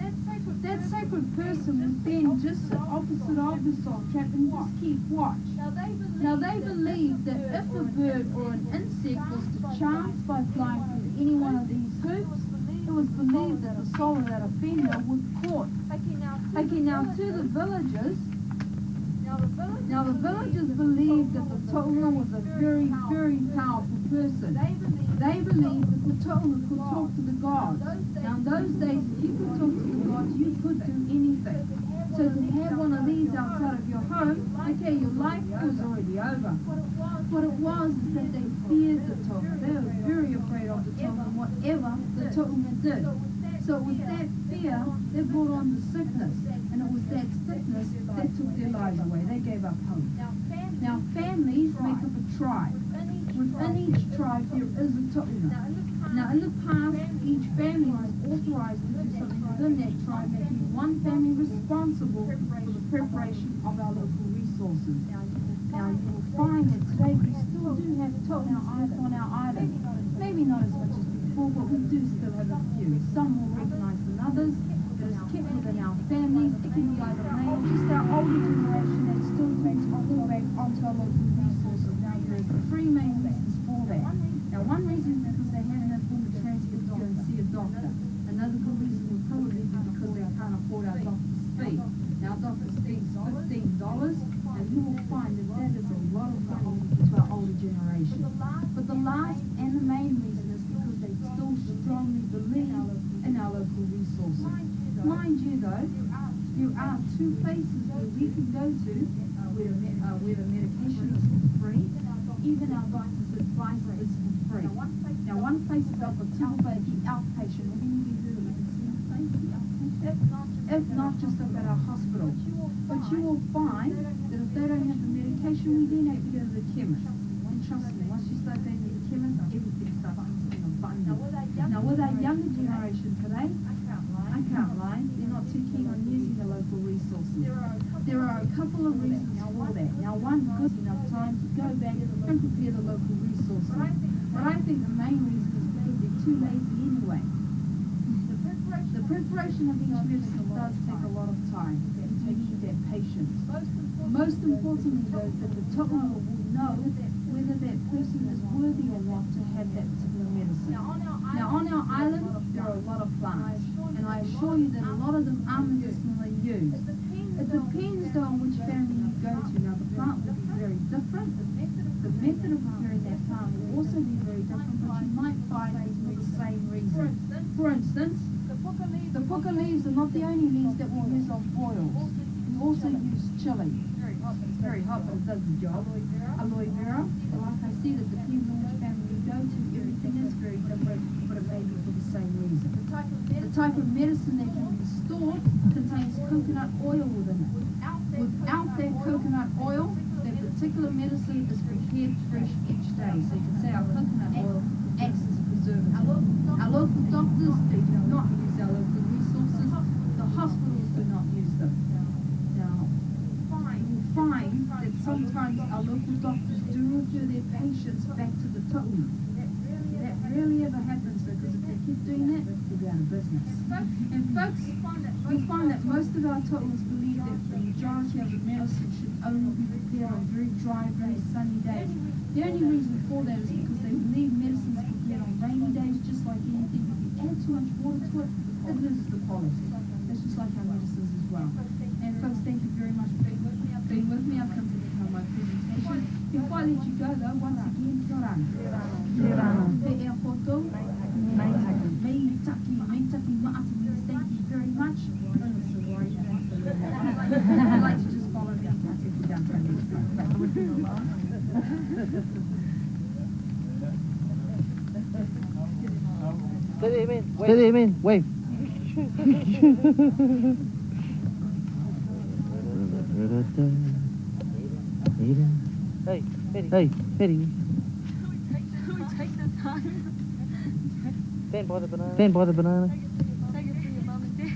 That sacred person would then just sit opposite of the salt trap and just keep watch. Now they believed that if a bird or an insect was to chance by flying through any one of these hoops, it was believed that the soul of that offender was caught. Okay, now to the villagers, now the villagers believed that the tohunga was a very, very powerful person. They believed that the tohunga could talk to the gods. Now in those days, if you could talk to the gods, you could do anything. So to have one of these outside of your home, okay, your life was already over. What it was is that they feared the tohunga. They were very afraid of the tohunga, whatever the tohunga did. So with that fear, they brought on the sickness. And it was that sickness that took their lives away. They gave up hope. Now families make up a tribe. Within each tribe there is a tohunga. Now in the past, each family was authorized to do something within that tribe, making one family responsible for the preparation of our local resources. Now you will find that today we still do have tohunga on our island. Maybe not as much as before, but we do still have a few. Some more recognized than others. That is kept within our families. It can be either male, just our older generation that still takes a fall back onto our local resources. Now there are three main reasons for that. Now one reason is because they haven't had full transport to go and see a doctor. Another good reason would probably be because they can't afford our doctor's fee. Now doctor's fee is $15, and you will find that that is a lot of money to our older generation. But the last and the main reason is because they still strongly believe in our local resources. Mind you though, there are two places where we can go to where the medication is for free. Even our doctor's advice is for free. Now one place is up at Tupaki outpatient. Have any of you heard of it? If not, just up at our hospital. But you will find that if they don't have the medication, we then have to go to the chemist. And trust me, once you start going to the chemist, everything starts to funded. Now with our younger generation today, I can't lie, they're not too keen on using the local resources. There are a couple of reasons for that. Now one, good enough time to go back and prepare the local resources. But I think the main reason is because they're too lazy anyway. The preparation of each medicine does take a lot of time and takes that patience. Most importantly though, that the tu'unga will know whether that person is worthy or not to have that particular medicine. Now on our island, there are a lot of plants, and I assure you that a lot of them are medicinally used. It depends though on which family you go to. Now the plant will be very different. The method of preparing that plant will also be very different, but you might find it's for the same reason. For instance, the puka leaves are not the only leaves that we use on boils. We also use chili. It's very hot, but it does the job. Aloe vera, like I said, it depends on which family you go to. Everything is very different, but it may be for the same reason. The type of medicine that can be stored contains coconut oil within it. Without that coconut oil, that particular medicine is prepared fresh each day. So you can say our coconut oil acts as a preservative. Our local doctors, they do not use our local resources. The hospitals do not use them. Now, you'll find that sometimes our local doctors do refer their patients back to the tu'unga. That rarely ever happens because if they keep doing that, they'll be out of business. And folks, we find that most of our tu'ungas believe that the majority of the medicine should only be prepared on very dry, very sunny days. The only reason for that is because they believe medicines prepared on rainy days, just like anything. If you add too much water to it, it loses the quality. That's just like our medicines as well. And folks, thank you very much for being with me. I've come to the end of my presentation. Before I let you go though, once again, kia ora. Kia ora. Te ea poto. Meitaki maati means thank you very much. I'd like to just follow me. I'll take you down to our next one. Stay there, man. Wave. Hey, Betty. Hey, Betty. Can we take the time? Stand by the banana. Stand by the banana. Take it for your mum and dad.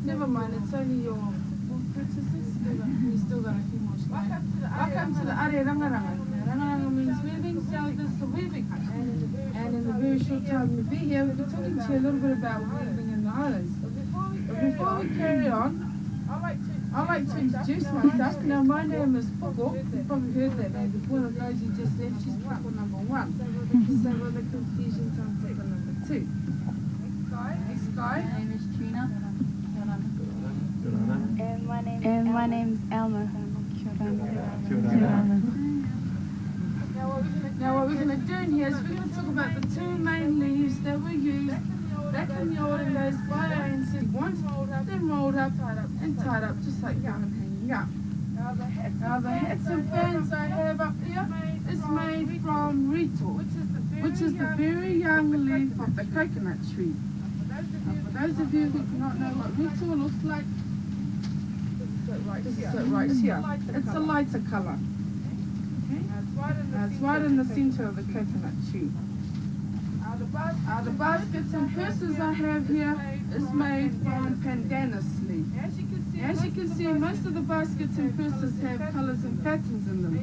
Never mind, it's only your princesses. We still got a few more slides. Welcome to the Are Rangaranga. Rangaranga means weaving, so this is the weaving. And in the very short time we'll be here, we'll be talking to you a little bit about weaving in the islands. But before we carry on, I'd like to introduce myself. Now my name is Poko. You've probably heard that name before. The guys you just left, she's Poko number 1. So with the confusion, I'm Poko number 2. Next guy. My name is Trina. And my name's Elma. Now what we're going to do in here is we're going to talk about the two main leaves that were used back in the olden days by ANC. Once then rolled up and tied up just like yarn hanging up. Now the hats and fans I have up here is made from rito, which is the very young leaf of the coconut tree. Now for those of you who do not know what rito looks like, this is it right here. It's a lighter colour. Now it's right in the centre of the coconut tree. The baskets and purses I have here is made from pandanus leaf. As you can see, most of the baskets and purses have colours and patterns in them.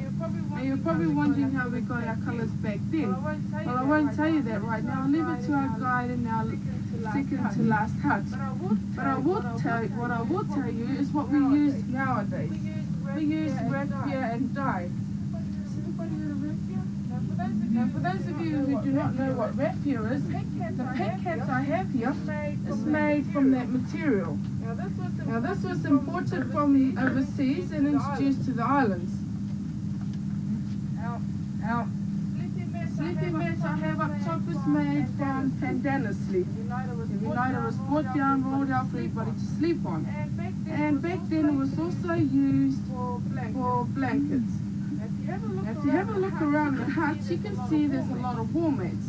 Now you're probably wondering how we got our colours back then. Well, I won't tell you that right now. I'll leave it to our guide in our second to last hut. But what I will tell you is what we use nowadays. We use raffia and dye. Now for those of you who do not know what raffia is, the pink hats I have here is made from that material. Now this was imported from overseas and introduced to the islands. Now sleeping mats I have up top is made from pandanus leaf. Every night it was brought down, rolled out for everybody to sleep on. And back then it was also used for blankets. If you have a look around the hut, you can see there's a lot of wall mats.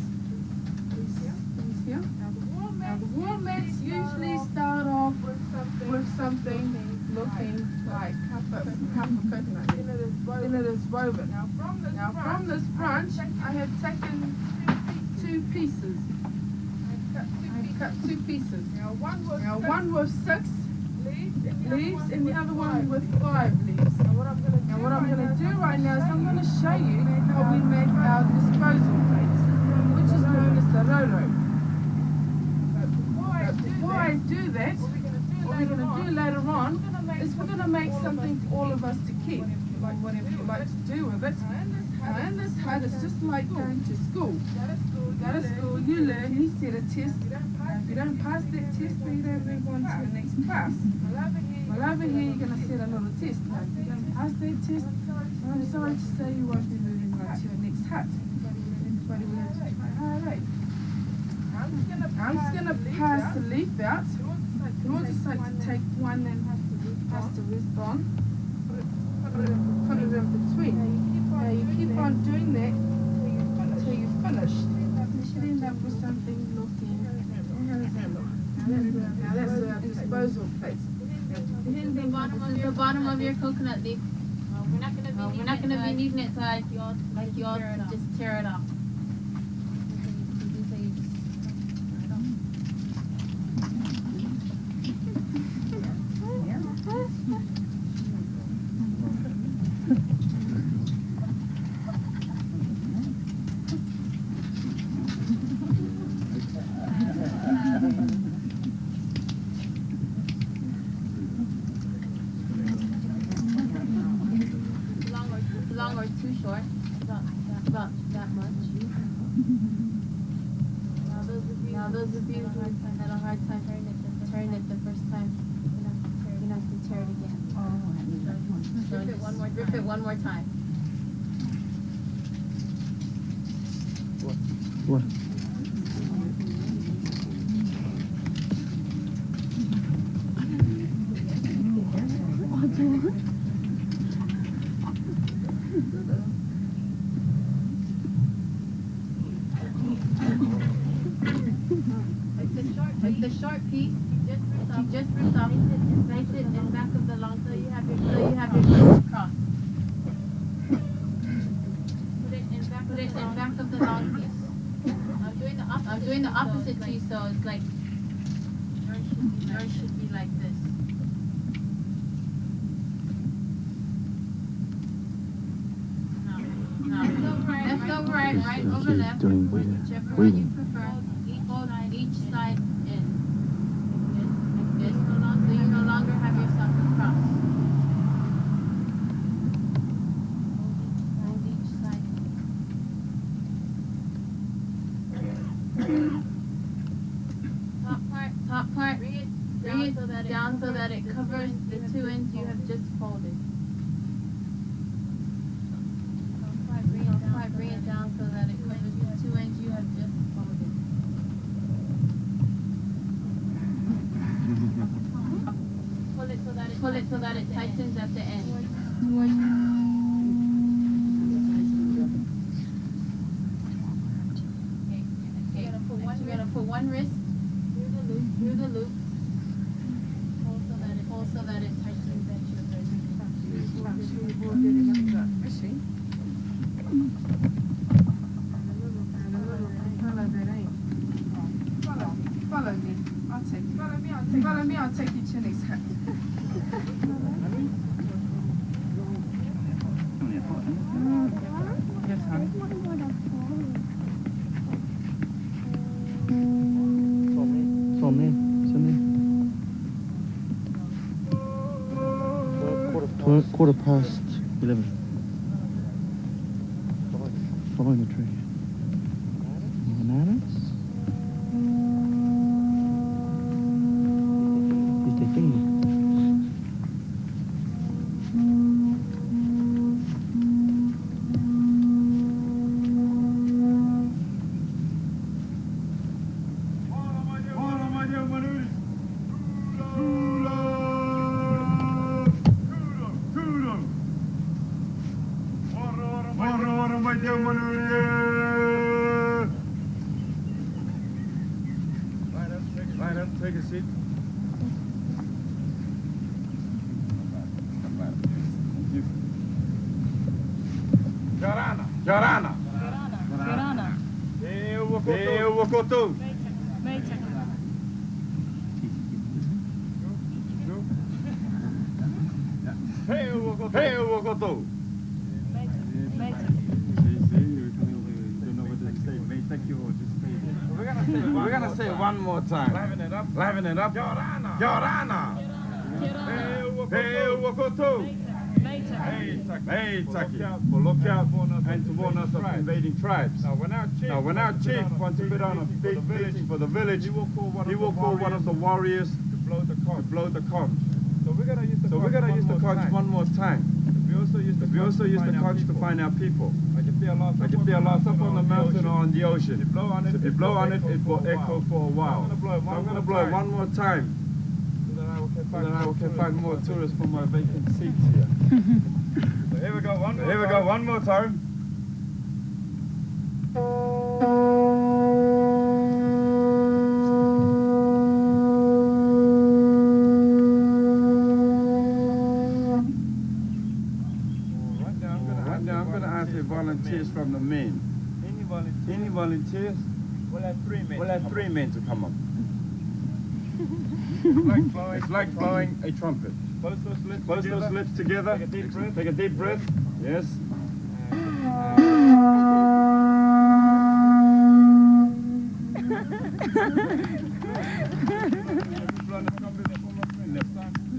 These here. Now the Walnuts usually start off with something looking like half a coconut. Then it is woven. Now from this branch, I have taken two pieces. I cut two pieces. Now one with 6 leaves and the other one with 5 leaves. Now what I'm going to do right now is I'm going to show you how we make our disposal plates, which is known as the roro. Before I do that, what we're going to do later on is we're going to make something for all of us to keep, like whatever you like to do with it. Now in this hut, it's just like going to school. You go to school, you learn, you set a test. If you don't pass that test, then you don't move on to the next class. Well, over here, you're going to set another test. Now, if you don't pass that test, I'm sorry to say you won't be moving on to your next hut. Everybody will have to try hard, eh? I'm just going to pass the leaf out. You will just like to take one and pass the rest on. Put it in between. Now you keep on doing that until you're finished. You should end up with something looking. How does that look? Now that's our disposal plate. This is the bottom of your coconut leaf. We're not going to be needing it, so you all just tear it off. Long or too short, about that much. Now those of you who had a hard time turning it the first time, you have to tear it again. Rip it one more time. What? Like the short piece, you just ripped off, place it in back of the long, so you have your cross. Put it in back of the long piece. I'm doing the opposite too, so it's like yours should be like this. Left over, right over, left. Doing Whichever one you prefer. Each side in. Like this, so you no longer have yourself a cross. Fold each side. Top part, bring it down so that it covers the 2 ends you have just folded. Bring it down so that it covers the 2 ends you have just folded. Pull it so that it tightens at the end. Okay. You're gonna put one wrist through the loop. Pull so that it tightens at your wrist. I'm sure you've all did it like fishing. Follow me. I'll take you. Follow me, I'll take you to your next hut. Yes, honey. It's on there. It's in there. Quarter past 11. Following the tree. Bananas? He's taking it. seat. Jarana. Jarana. Garana. Wakoto. Meita. Hey, Wakoto. Meita. We're gonna say one more time. Liven it up. Yorana. Hey, Wakoto. Meita. Hey, Taki. For look out and to warn us of invading tribes. Now, when our chief wants to put on a big meeting for the village, he will call one of the warriors to blow the conch. So we're gonna use the conch one more time. We also use the conch to find our people. Like if they are lost up on the mountain or on the ocean. If you blow on it, it will echo for a while. So I'm gonna blow it one more time. So that I can find more tourists for my vacant seats here. So here we go, one more time. I'm going to ask the volunteers from the men. Any volunteers? We'll have 3 men to come up. It's like blowing a trumpet. Close those lips together. Take a deep breath. Yes.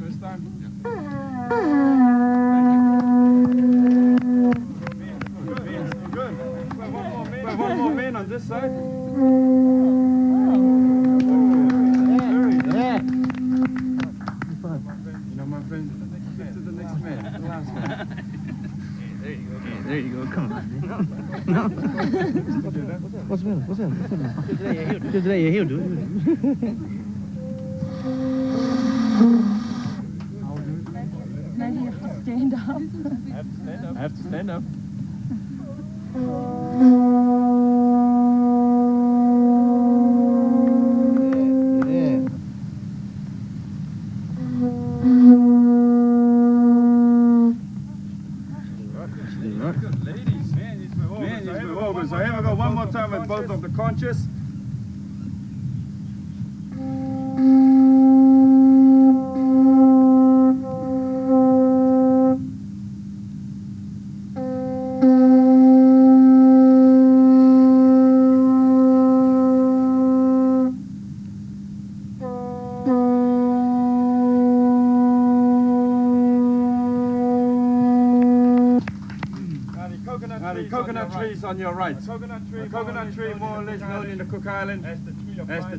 First time. Good. One more man on this side. You know, my friend, to the next man, the last one. There you go. Come on. No. What's the matter? Today he'll do it. Now you have to stand up. I have to stand up. So here we go, one more time with both of the conches. Now the coconut trees on your right. A coconut tree more or less known in the Cook Island as the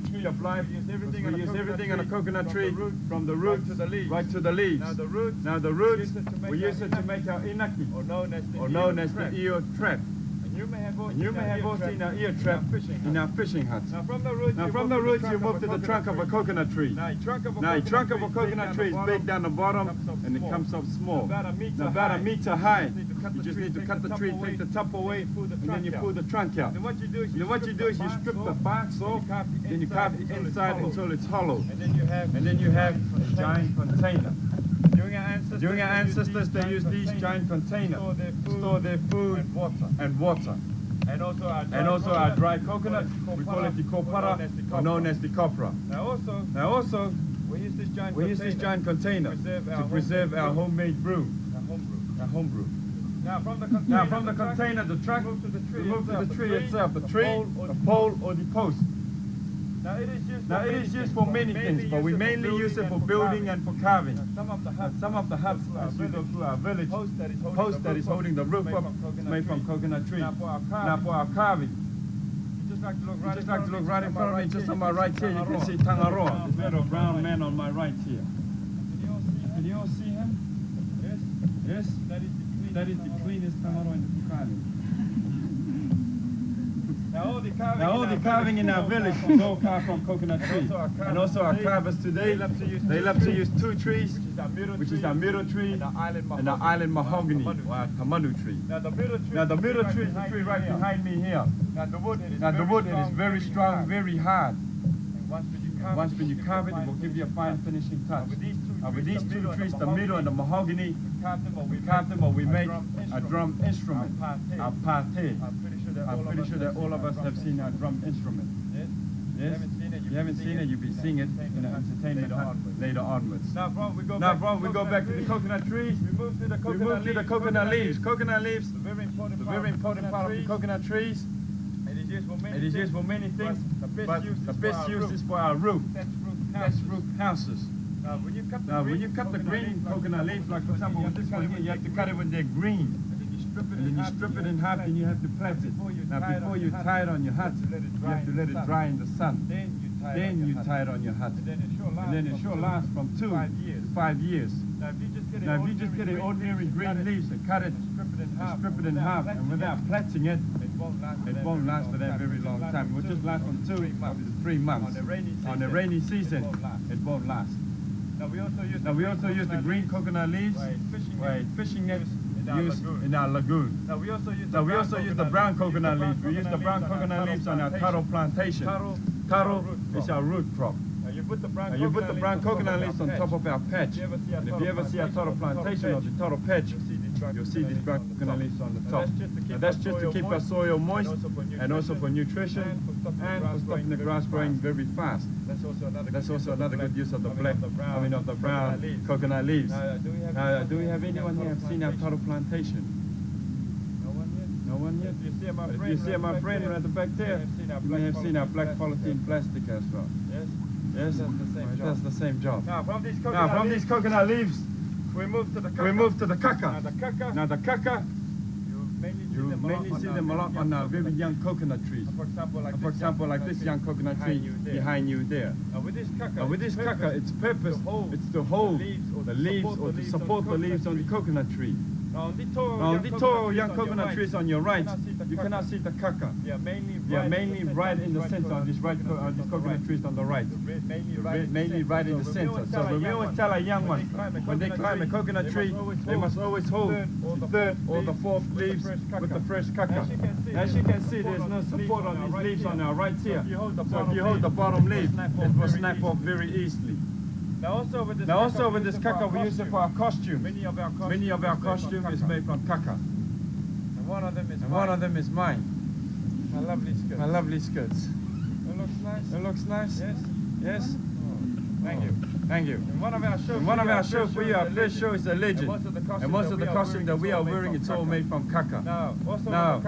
tree of life. We use everything on a coconut tree, from the root right to the leaves. Now the roots, we use it to make our inaki, or known as the ear trap. And you may have also seen our ear trap in our fishing huts. Now from the roots you move to the trunk of a coconut tree. Now a trunk of a coconut tree is big down the bottom and it comes up small. Now about a meter high. You just need to cut the tree, take the top away, and then you pull the trunk out. Then what you do is you strip the bark off, then you carve the inside until it's hollow. And then you have a giant container. During our ancestors, they used these giant containers to store their food and water. And also our dry coconut, we call it the kopara, or known as the copra. Now also, we use this giant container to preserve our homemade brew, our home brew. Now from the container, the trunk, we move to the tree itself, the pole or the post. Now it is used for many things, but we mainly use it for building and for carving. Some of the huts, as you go through our village, post that is holding the roof up is made from coconut tree. Now for our carving, you just like to look right in front of me, just on my right here, you can see Tangaroa, this little brown man on my right here. Can you all see him? Yes? That is the cleanest Tangaroa in the Cook Island. Now all the carving in our village is all carved from coconut trees. And also our carvers today, they love to use 2 trees, which is our miro tree and our island mahogany, or our Hamanu tree. Now the miro tree is the tree right behind me here. Now the wood, it is very strong, very hard. Once when you carve it, it will give you a fine finishing touch. With these two trees, the middle and the mahogany, we carved them or we made a drum instrument, a pate. I'm pretty sure that all of us have seen our drum instrument. Yes? You haven't seen it, you'll be seeing it in an entertainment hut later onwards. Now from we go back to the coconut trees. We move to the coconut leaves. Coconut leaves, the very important part of the coconut trees. It is used for many things, but the best use is for our roof. Thatch roof houses. Now when you cut the green coconut leaves, like for example with this one here, you have to cut it when they're green. And then you strip it in half and you have to plat it. Now before you tie it on your hut, you have to let it dry in the sun. Then you tie it on your hut. And then it sure lasts from 2 to 5 years. Now if you just get an ordinary green leaves and cut it, and strip it in half, and without plaiting it, it won't last for that very long time. It will just last from 2 to 3 months. On the rainy season, it won't last. Now we also use the green coconut leaves by fishing nets used in our lagoon. Now we also use the brown coconut leaves. We use the brown coconut leaves on our taro plantation. Taro is our root crop. And you put the brown coconut leaves on top of our patch. And if you ever see our taro plantation or the taro patch, you'll see these brown coconut leaves on the top. Now that's just to keep our soil moist and also for nutrition and for stopping the grass growing very fast. That's also another good use of the brown coconut leaves. Do we have anyone here who's seen our taro plantation? No one yet? If you see my friend at the back there, you may have seen our black polythene plastic as well. Yes, that's the same job. Now from these coconut leaves, we move to the kaka. Now the kaka, you mainly see them a lot on our very young coconut trees. For example, like this young coconut tree behind you there. With this kaka, its purpose is to hold the leaves or to support the leaves on the coconut tree. Now on the tall young coconut trees on your right, you cannot see the kaka. They are mainly right in the center on these coconut trees on the right. Mainly right in the center. So when we always tell our young ones, when they climb a coconut tree, they must always hold the third or the fourth leaves with the fresh kaka. As you can see, there's no support on these leaves on our right here. So if you hold the bottom leaf, it will snap off very easily. Now also with this kaka, we use it for our costumes. Many of our costume is made from kaka. And one of them is mine. My lovely skirts. It looks nice? Yes? Thank you. In one of our shows for you, our first show is a legend. And most of the costume that we are wearing, it's all made from kaka. Now,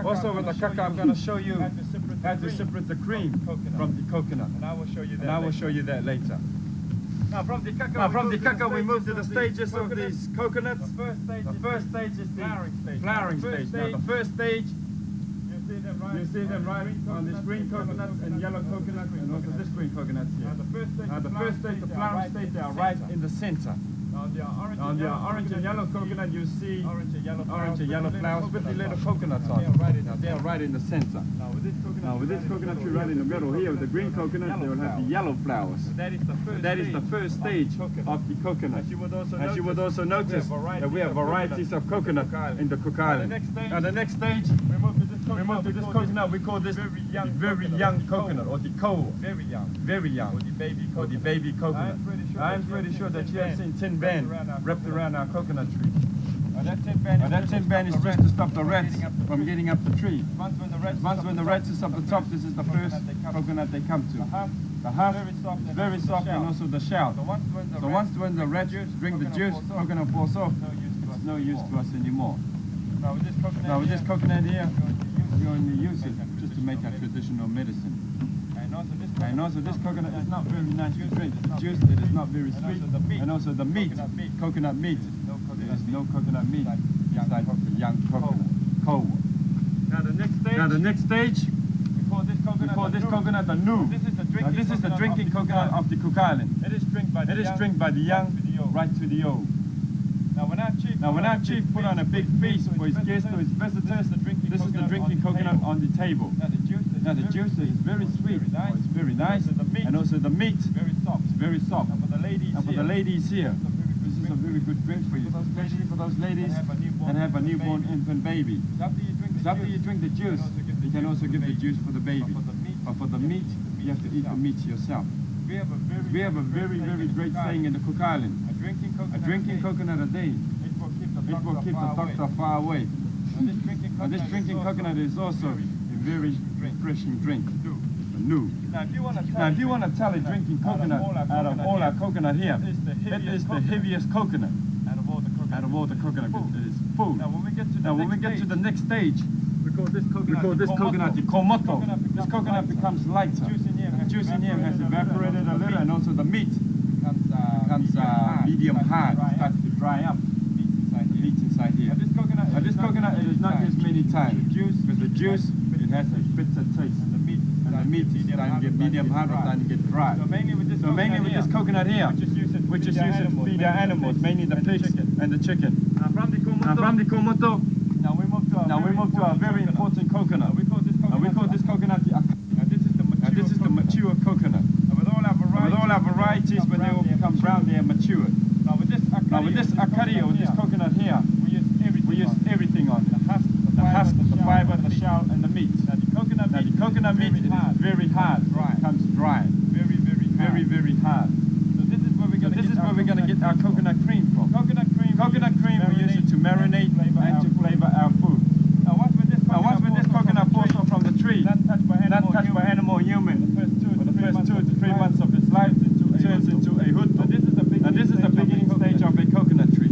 also with the kaka, I'm going to show you how to separate the cream from the coconut. And I will show you that later. Now from the kaka we move to the stages of these coconuts. The first stage is the flowering stage. Now the first stage, you see them right on this green coconut and yellow coconut and also this green coconut here. Now the first stage, the flowering stage, they are right in the center. On the orange and yellow coconut, you see orange and yellow flowers with the little coconuts on. Now they are right in the center. Now with this coconut tree right in the middle here, with the green coconut, they will have the yellow flowers. That is the first stage of the coconut. As you would also notice that we have varieties of coconut in the Cook Island. Now the next stage, we move to this coconut. We call this the very young coconut, or the koa. Very young. Or the baby coconut. I'm pretty sure that you have seen tin band wrapped around our coconut tree. That tin band is just to stop the rats from getting up the tree. Once when the rats is up the top, this is the first coconut they come to. The husk is very soft and also the shell. So once when the rats drink the juice, coconut falls off, it's no use to us anymore. Now with this coconut here, we only use it just to make our traditional medicine. And also this coconut is not very nice to drink. The juice, it is not very sweet. And also the meat, coconut meat, there is no coconut meat inside of the young coconut. Koa. Now the next stage, we call this coconut the nu. Now this is the drinking coconut of the Cook Island. It is drank by the young right to the old. Now when our chief put on a big feast for his guests or his visitors, this is the drinking coconut on the table. Now the juice is very sweet, it's very nice, and also the meat is very soft. And for the ladies here, this is a very good drink for you, especially for those ladies that have a newborn infant baby. Because after you drink the juice, you can also give the juice for the baby. But for the meat, you have to eat the meat yourself. We have a very, very great saying in the Cook Islands. A drinking coconut a day. It will keep the doctor far away. Now this drinking coconut is also a very refreshing drink. New. Now if you want to tell a drinking coconut out of all our coconut here, it is the heaviest coconut out of all the coconut. It is full. Now when we get to the next stage, we call this coconut the komoto. This coconut becomes lighter. The juice in here has evaporated a little, and also the meat becomes medium hard. It starts to dry up. The meat inside here. Now this coconut it is not used many times. Because the juice it has a bitter taste. And the meat is starting to get medium hard or starting to get dry. So mainly with this coconut here, which is used to feed our animals, mainly the pigs and the chicken. Now from the komoto, now we move to a very important coconut. And we call this coconut the akari. Now this is the mature coconut. With all our varieties, when they all become brown, they are matured. Now with this akari or this coconut here, we use everything on it. The husk, the fiber, the shell, and the meat. Now the coconut meat is very hard. It becomes dry. Very, very hard. So this is where we're going to get our coconut cream from. Coconut cream, we use it to marinate and to flavor our food. Now once when this coconut falls off from the tree, not touched by animal or human, for the first 2 to 3 months of its life, it turns into a hutto. Now this is the beginning stage of a coconut tree.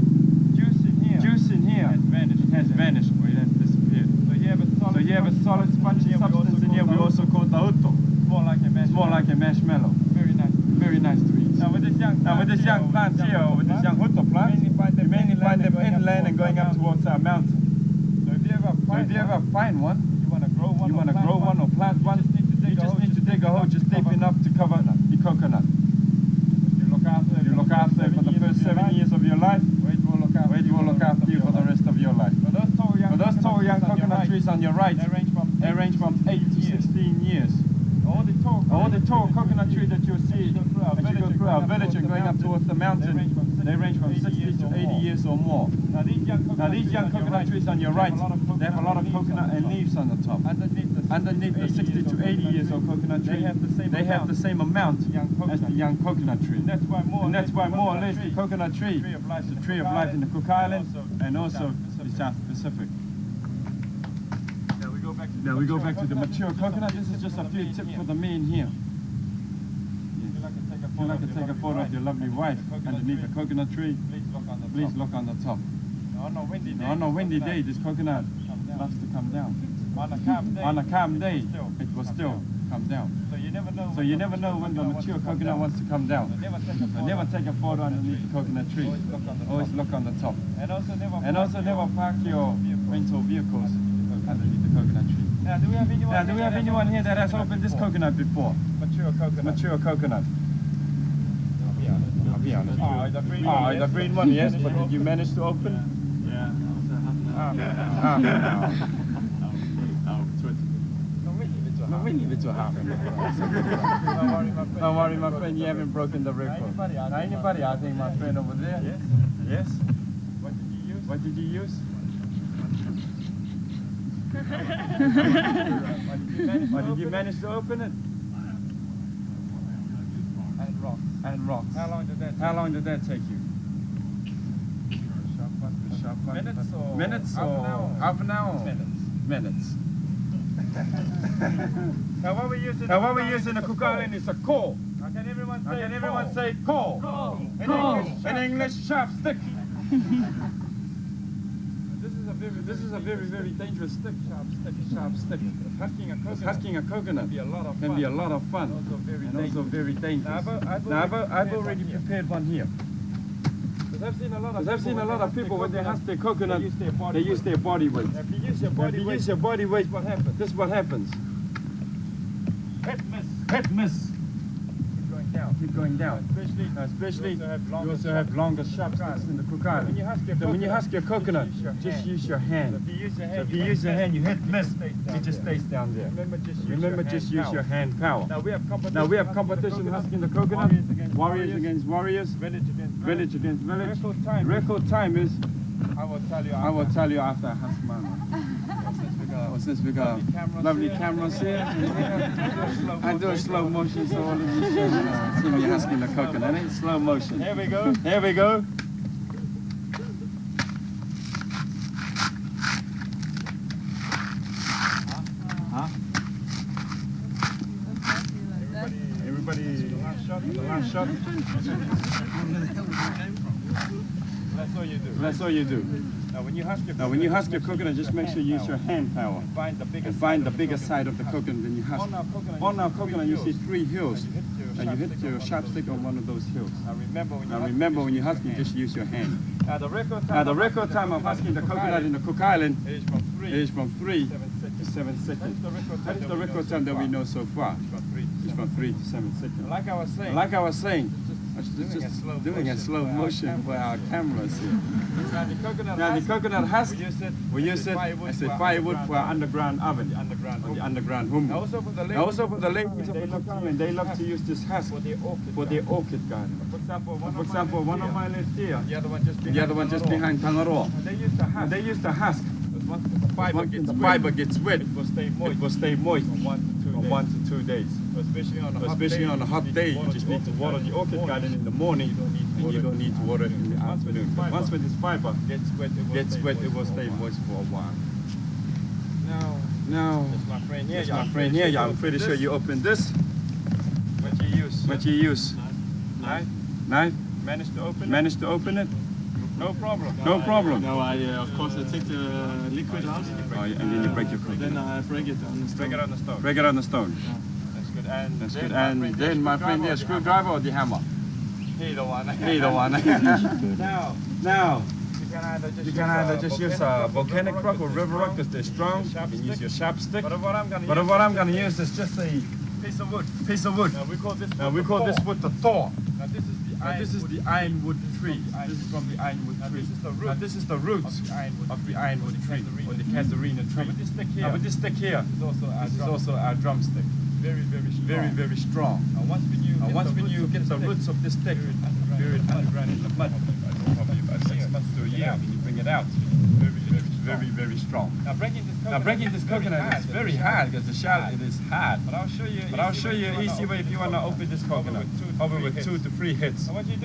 Juice in here has vanished, or it has disappeared. So you have a solid spongy substance in here, we also call the hutto. It's more like a marshmallow. Very nice to eat. Now with this young plants here, or with this young hutto plants, you mainly find them inland and going up towards our mountain. So if you ever find one, you want to grow one or plant one, you just need to dig a hole just deep enough to cover the coconut. You look after it for the first 7 years of your life, it will look after you for the rest of your life. For those tall young coconut trees on your right, they range from 8 to 16 years. All the tall coconut trees that you'll see as you go through our village and going up towards the mountain, they range from 60 to 80 years or more. Now these young coconut trees on your right, they have a lot of coconut and leaves on the top. Underneath the 60 to 80 years old coconut tree, they have the same amount as the young coconut tree. And that's why more or less the coconut tree is the tree of life in the Cook Islands and also the South Pacific. Now we go back to the mature coconut. This is just a few tips for the men here. If you'd like to take a photo of your lovely wife underneath a coconut tree, please look on the top. Now, on a windy day, this coconut loves to come down. On a calm day, it will still come down. So you never know when the mature coconut wants to come down. So never take a photo underneath the coconut tree. Always look on the top. And also never park your rental vehicles underneath the coconut tree. Now, do we have anyone here that has opened this coconut before? Mature coconut. I'll be honest. Oh, the green one, yes, but did you manage to open? Yeah. Don't worry, my friend, you haven't broken the record. Anybody? I think my friend over there. Yes. What did you use? Did you manage to open it? And rocks. How long did that take you? Minutes or half an hour? Minutes. Now what we use in the Cook Island is a core. Can everyone say core? In English, sharp stick. This is a very, very dangerous stick. Sharp stick. Husking a coconut can be a lot of fun and also very dangerous. Now I've already prepared one here. Because I've seen a lot of people when they husk their coconut, they use their body weight. If you use your body weight, what happens? This is what happens. Hit miss. Keep going down. Especially, you also have longer sharp sticks in the Cook Island. So when you husk your coconut, just use your hand. So if you use your hand, you hit miss, it just stays down there. Remember, just use your hand power. Now we have competition husking the coconut. Warriors against warriors. Village against village. Record time is, I will tell you after I husk mine. since we got lovely cameras here, I do a slow motion so all of you see me husking the coconut. Ain't slow motion. Here we go. Here we go. Everybody, the last shot. The last shot. That's all you do. That's all you do. Now when you husk your coconut, just make sure you use your hand power. And find the bigger side of the coconut than you husk. On our coconut you see 3 hills. And you hit your chopstick on one of those hills. Now remember when you husk, you just use your hand. Now the record time of husking the coconut in the Cook Island is from 3 to 7 seconds. That is the record time that we know so far. It's from 3 to 7 seconds. Like I was saying, just doing a slow motion for our cameras here. Now the coconut husk, we use it as a firewood for our underground oven, the underground home. Also for the ladies of the Cook Island, they love to use this husk for their orchid garden. For example, one of my left here, the other one just behind Tangaroa. They use the husk. Once the fiber gets wet, it will stay moist for 1 to 2 days. Especially on a hot day, you just need to water the orchid garden in the morning, and you don't need to water it in the afternoon. But once when this fiber gets wet, it will stay moist for a while. Now, that's my friend here. I'm pretty sure you opened this. What you use? Knife. Managed to open it? No problem. No, of course I take the liquid out. Oh, and then you break your coconut. Then I break it on the stone. Break it on the stone. Yeah. That's good. And then my friend here, screwdriver or the hammer? Either one. Now, you can either just use a volcanic rock or river rock because they're strong. You can use your chopstick. But what I'm going to use is just a piece of wood. Now we call this wood the Thor. Now this is the ironwood tree. This is from the ironwood tree. Now this is the roots of the ironwood tree or the casuarina tree. Now with this stick here, this is also our drumstick. Very strong. Now once when you get the roots of this stick buried underground in the mud, probably about 6 months to a year, when you bring it out, very strong. Now breaking this coconut is very hard because the shell it is hard. But I'll show you an easy way if you want to open this coconut. Open with 2 to 3 hits. And what you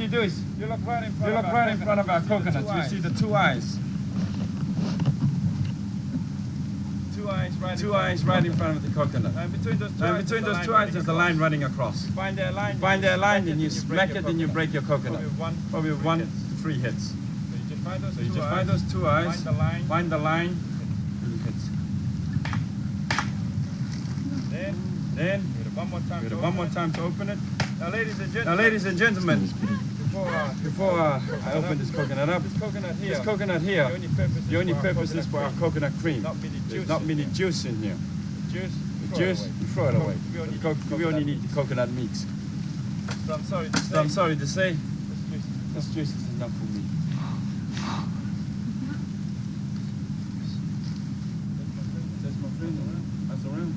do is you look right in front of our coconut. You see the 2 eyes. Two eyes right in front of the coconut. And between those 2 eyes, there's a line running across. Find that line, and you smack it, and you break your coconut. Probably 1 to 3 hits. So you just find those 2 eyes, find the line, and you hit. Then, give it one more time to open it. Now, ladies and gentlemen, before I open this coconut up, this coconut here, the only purpose is for our coconut cream. There's not many juice in here. The juice, you throw it away. We only need the coconut meat. So I'm sorry to say, this juice is enough for me. That's my friend. That's around.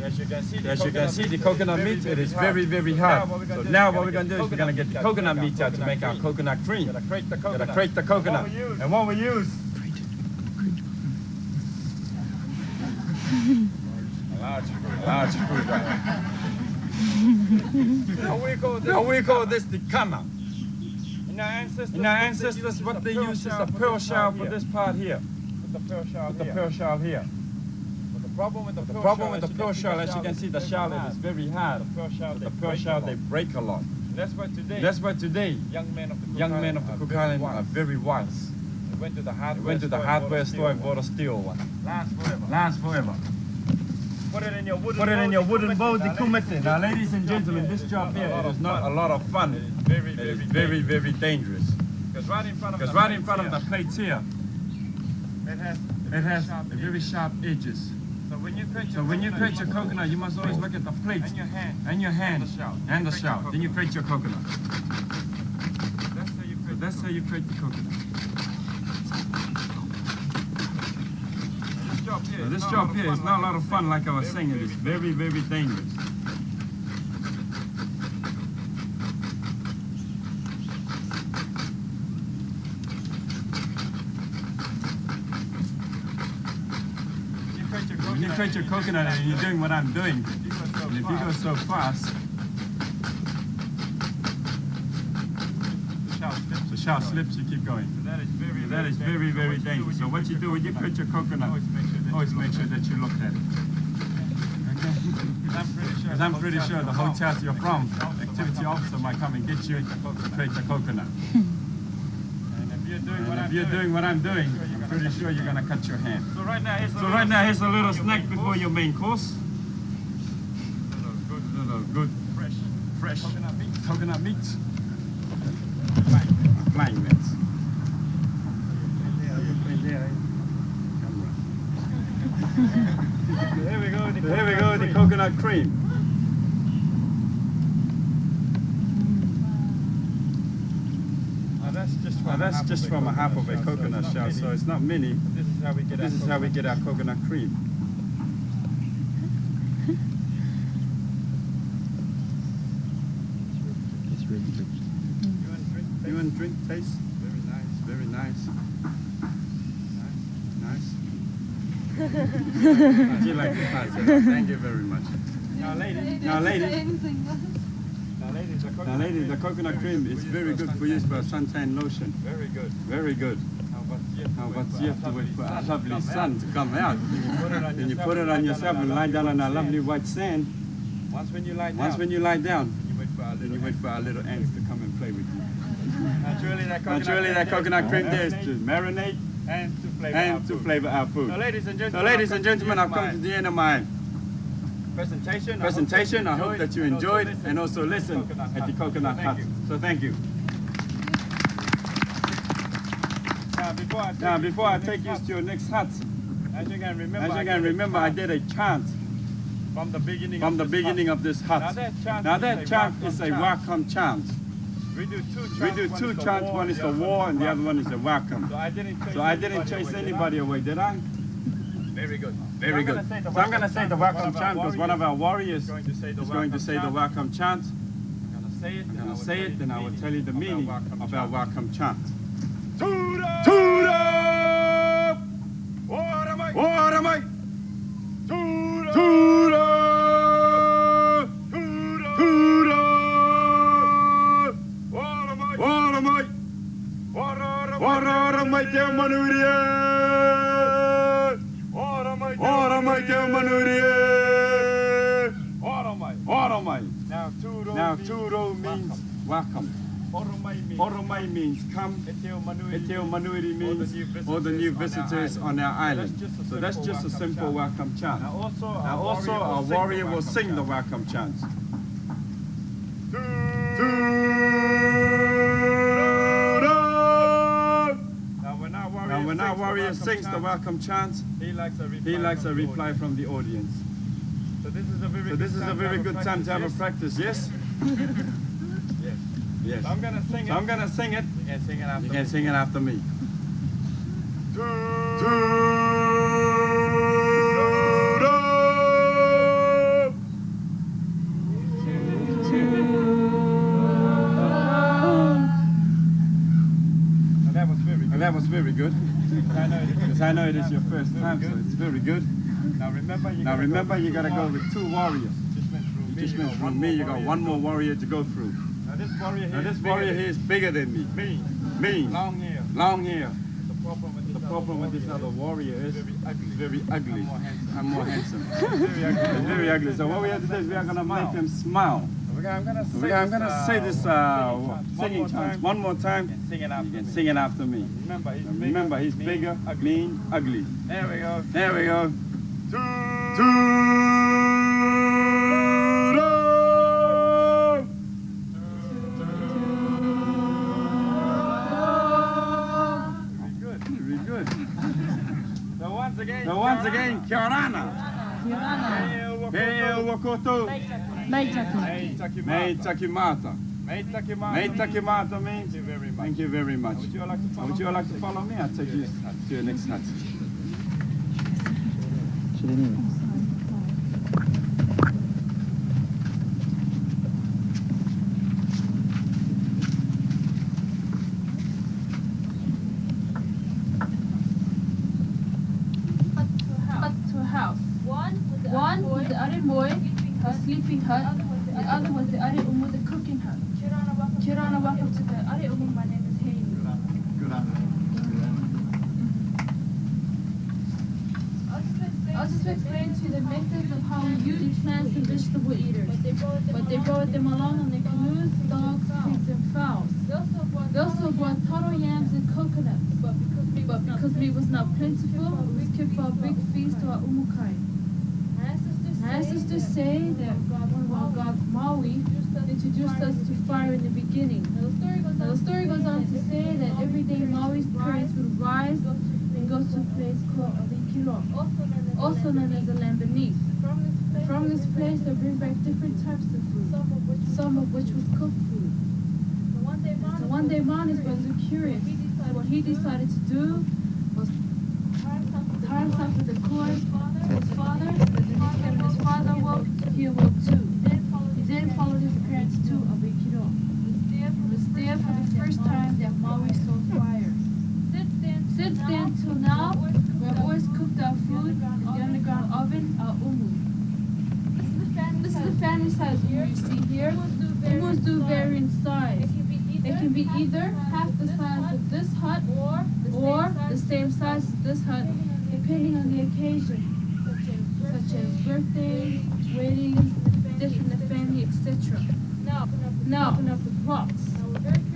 As you can see, the coconut meat, it is very hard. So now what we're going to do is we're going to get the coconut meat out to make our coconut cream. Gotta crate the coconut. And what we use? A large screwdriver. Now we call this the kana. In our ancestors, what they use is a pearl shell for this part here. With the pearl shell here. The problem with the pearl shell, as you can see, the shell is very hard. The pearl shell, they break a lot. That's why today, young men of the Cook Island are very wise. They went to the hardware store and bought a steel one. Lasts forever. Put it in your wooden bowl, the kumete. Now, ladies and gentlemen, this job here is not a lot of fun. It is very dangerous. Because right in front of the plates here, it has very sharp edges. So when you crate your coconut, you must always look at the plate and your hand and the shell. Then you crate your coconut. So that's how you crate the coconut. So this job here is not a lot of fun, like I was saying. It is very dangerous. you crunch your coconut and you're doing what I'm doing, and if you go so fast, the shell slips, you keep going. So that is very, very dangerous. So what you do when you crunch your coconut, always make sure that you look at it. Because I'm pretty sure the hotel you're from, activity officer might come and get you and crate the coconut. And if you're doing what I'm doing, I'm pretty sure you're going to cut your hand. So right now, here's a little snack before your main course. Good, fresh coconut meat. Flying meats. There we go, the coconut cream. Now that's just from a half of a coconut shell, so it's not many. This is how we get our coconut cream. It's really rich. You want to drink? Taste? Very nice. Nice. You like the pie, thank you very much. Now ladies, the coconut cream is very good for use for a suntan lotion. Very good. How about you have to wait for a lovely sun to come out. Then you put it on yourself and lie down on a lovely white sand. Once when you lie down, then you wait for our little ants to come and play with you. Naturally, that coconut cream there is to marinate and to flavor our food. So ladies and gentlemen, I've come to the end of my presentation. I hope that you enjoyed and also listened at the Coconut Hut. So thank you. Now before I take you to your next hut, as you can remember, I did a chant from the beginning of this hut. Now that chant is a welcome chant. We do two chants. One is a war and the other one is a welcome. So I didn't chase anybody away, did I? Very good. So I'm going to say the welcome chant because one of our warriors is going to say the welcome chant. I'm going to say it, then I will tell you the meaning of our welcome chant. Toot up! What am I? Toot up! Ora te manuria. Now turo means welcome. Oromai means come. Eteo manuiri means all the new visitors on our island. So that's just a simple welcome chant. Now also our warrior will sing the welcome chant. When our warrior sings the welcome chant, he likes a reply from the audience. So this is a very good time to have a practice, yes? Yes. So I'm gonna sing it. You can sing it after me. That was very good. Because I know it is your first time, so it's very good. Now remember, you gotta go with two warriors. You just went through me, you got one more warrior to go through. Now this warrior here is bigger than me. Mean. Long hair. The problem with this other warrior is very ugly. I'm more handsome. It's very ugly. So what we have to do is we are gonna make them smile. I'm gonna say this singing chant one more time. You can sing it after me. Remember, he's bigger, mean, ugly. There we go. Very good. So once again, kia orana. He wakoto. Meitakimata. Meitakimata means thank you very much. Would you like to follow me? I'll take you to your next hut. Hut to house. sleeping hut. The other was the Are Umu, the cooking hut. Kirana, welcome to the Are Umu. My name is Haley. Good afternoon. I'll just explain to you the methods of how we use plants and vegetable eaters. But they brought them along on their canoes, dogs, pigs, and fowls. They also brought taro yams and coconuts. But because meat was not plentiful, it was kept for a big feast to our umukai. My ancestors say that one of our gods, Maui, introduced us to fire in the beginning. Now the story goes on to say that every day Maui's parents would rise and go to a place called Abikilo, also known as the land beneath. From this place they bring back different types of food, some of which was cooked food. So one day Mauni's brothers were curious, so what he decided to do was tie himself with the cord to his father, but then when his father awoke, he awoke too. He then followed his parents to Abikiro. It was there for the first time that Maui saw fire. Since then till now, we have always cooked our food in the underground oven, our umu. This is the family size umu you see here. Umus do vary in size. They can be either half the size of this hut or the same size as this hut, depending on the occasion, such as birthdays, weddings, death in the family, etc. Now, open up the rocks.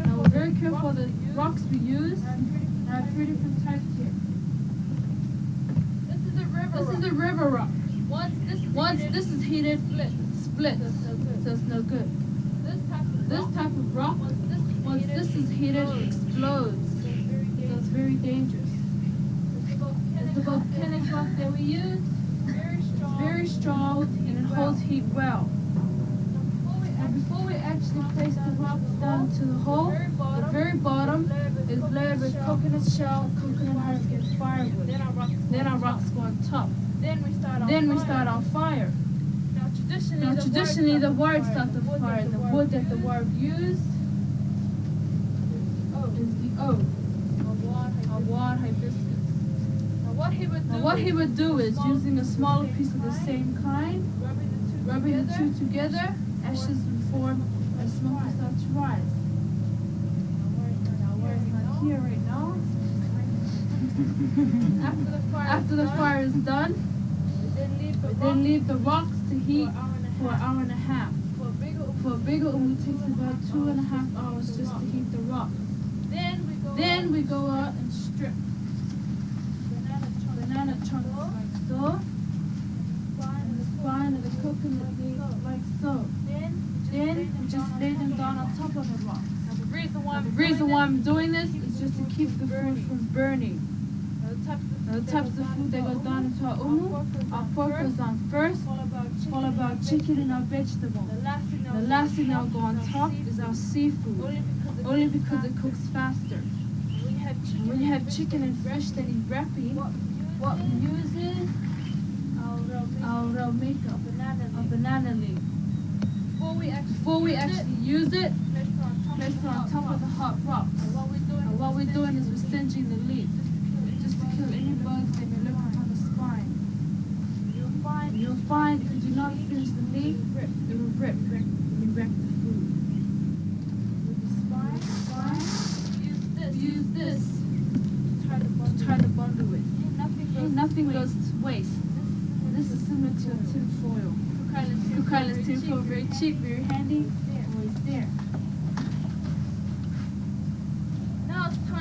Now we're very careful of the rocks we use. I have 3 different types here. This is a river rock. Once this is heated, splits, so it's no good. This type of rock, once this is heated, explodes, so it's very dangerous. It's the volcanic rock that we use. It's very strong and it holds heat well. And before we actually place the rocks down to the hole, the very bottom is layered with coconut shell, coconut husk, and firewood. Then our rocks go on top. Then we start our fire. Now traditionally the ward starts the fire. The wood that the ward used is the oak, or ward hibiscus. Now what he would do is, using a smaller piece of the same kind, rubbing the two together, ashes would form and smoke would start to rise. Now where is not here right now. After the fire is done, we then leave the rocks to heat for an hour and a half. For a bigger umu, it takes about 2.5 hours just to heat the rock. Then we go out and strip banana chunks like so, and the spine of the coconut leaves like so. Then we just lay them down on top of the rocks. Now the reason why I'm doing this is just to keep the food from burning. Now the types of food that goes down into our umu, our pork goes on first, followed by our chicken and our vegetable. The last thing that will go on top is our seafood, only because it cooks faster. When you have chicken and fish that need wrapping, what we use is our raw makeup, a banana leaf. Before we actually use it, place it on top of the hot rocks. And what we're doing is we're singeing the leaf, just to kill any bugs that may lurk on the spine. You'll find if you do not singe the leaf, it will rip when you wrap the food. With the spine, use this to tie the bundle with. Nothing goes to waste. This is similar to a tin foil. Kukail's tin foil, very cheap, very handy, always there.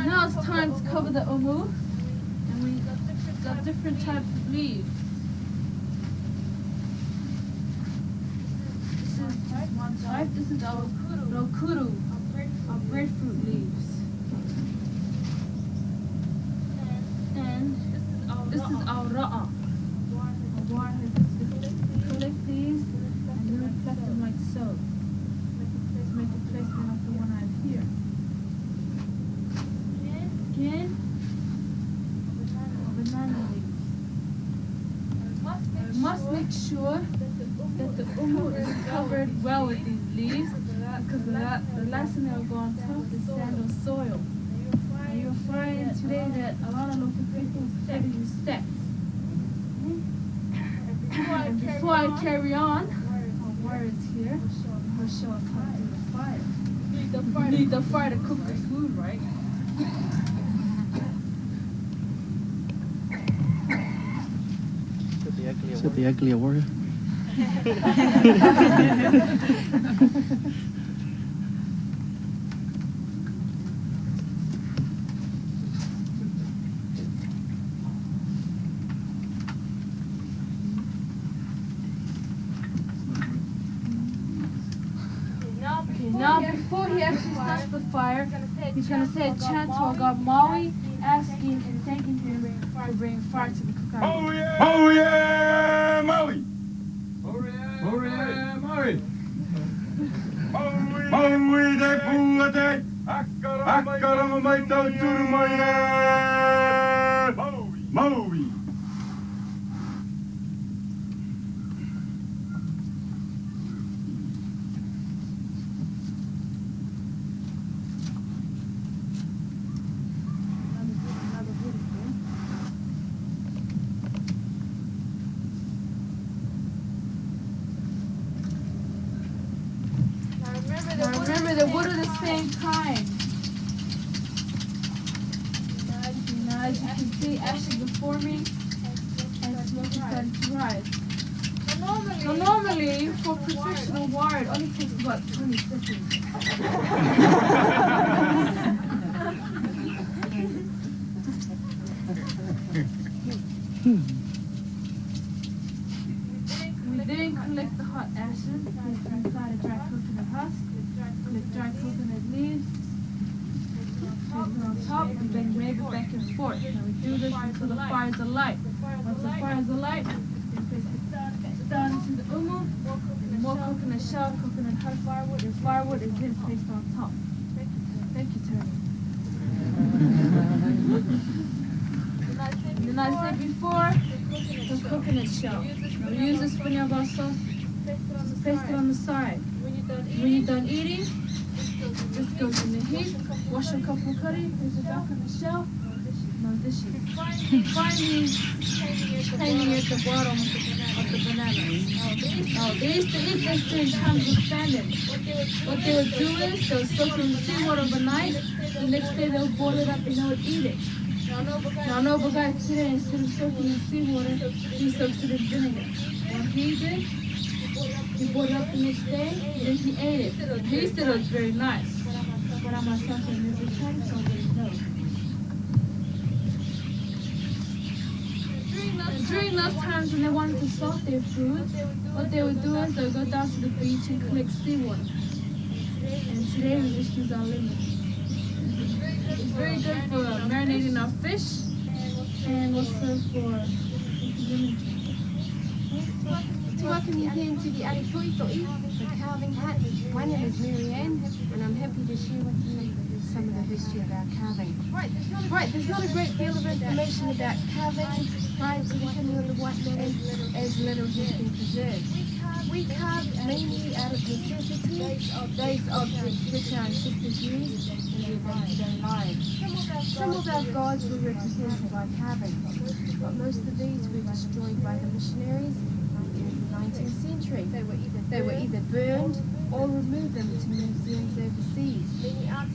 Now it's time to cover the umu, and we got different types of leaves. This is one type. This is our rokuru, our breadfruit leaves. And this is our ra'a. Collect these and then reflect them like so. Let's make a placement of the one I have here. Again, banana leaves. We must make sure that the umu is covered well with these leaves, because the last thing that will go on top is sand or soil. And you'll find today that a lot of local people prefer to use steps. And before I carry on, fire is here. He'll show us how to do the fire. We need the fire to cook this food, right? Is it the uglier warrior? Now, before he actually starts the fire, he's going to say a chant to our god Maui, asking and thanking him for bringing fire to the cookout. Oh yeah! Oh yeah! Maui! Oh yeah! Maui! Maui de puate! Akkarama mai tau turumai! Maui! Now remember the wood of the same kind. Now as you can see, ashes before me and smoke is starting to rise. So normally, for professional wire, it only takes about 20 seconds. We then collect the hot ashes, place them inside a dry coconut husk, collect dry coconut leaves, place it on top, and then wave it back and forth. Now we do this until the fires are light. Once the fires are light, we place it down into the umu, and more coconut shell, coconut husk, and firewood is then placed on top. Thank you, Tony. And then I said before, the coconut shell. Now we use this for our sauce. Place it on the side. When you're done eating, this goes in the heat. Wash a couple of curry, place it back on the shell. Now dishes. Finally, hanging at the bottom of the banana. Now they used to eat this during times of famine. What they would do is they would soak it in seawater overnight. The next day they would boil it up and they would eat it. Now Noble guy today, instead of soaking in seawater, he soaks it in vinegar. What he did, he boiled it up the next day, then he ate it. He tasted it was very nice. But I myself have never tried it, so I didn't know. During those times when they wanted to salt their food, what they would do is they would go down to the beach and collect seawater. And today we just use our lemon. It's very good for marinating our fish and also for lemon juice. To welcome you here to the Aritoitoi, the carving hut. My name is Marianne, and I'm happy to share with you some of the history of our carving. Right, there's not a great deal of information about carving prior to the coming of the white man, as little has been preserved. We carve mainly out of necessity, those objects which our ancestors used in their day-to-day lives. Some of our gods were represented by carvings, but most of these were destroyed by the missionaries in the 19th century. They were either burned or removed them to museums overseas.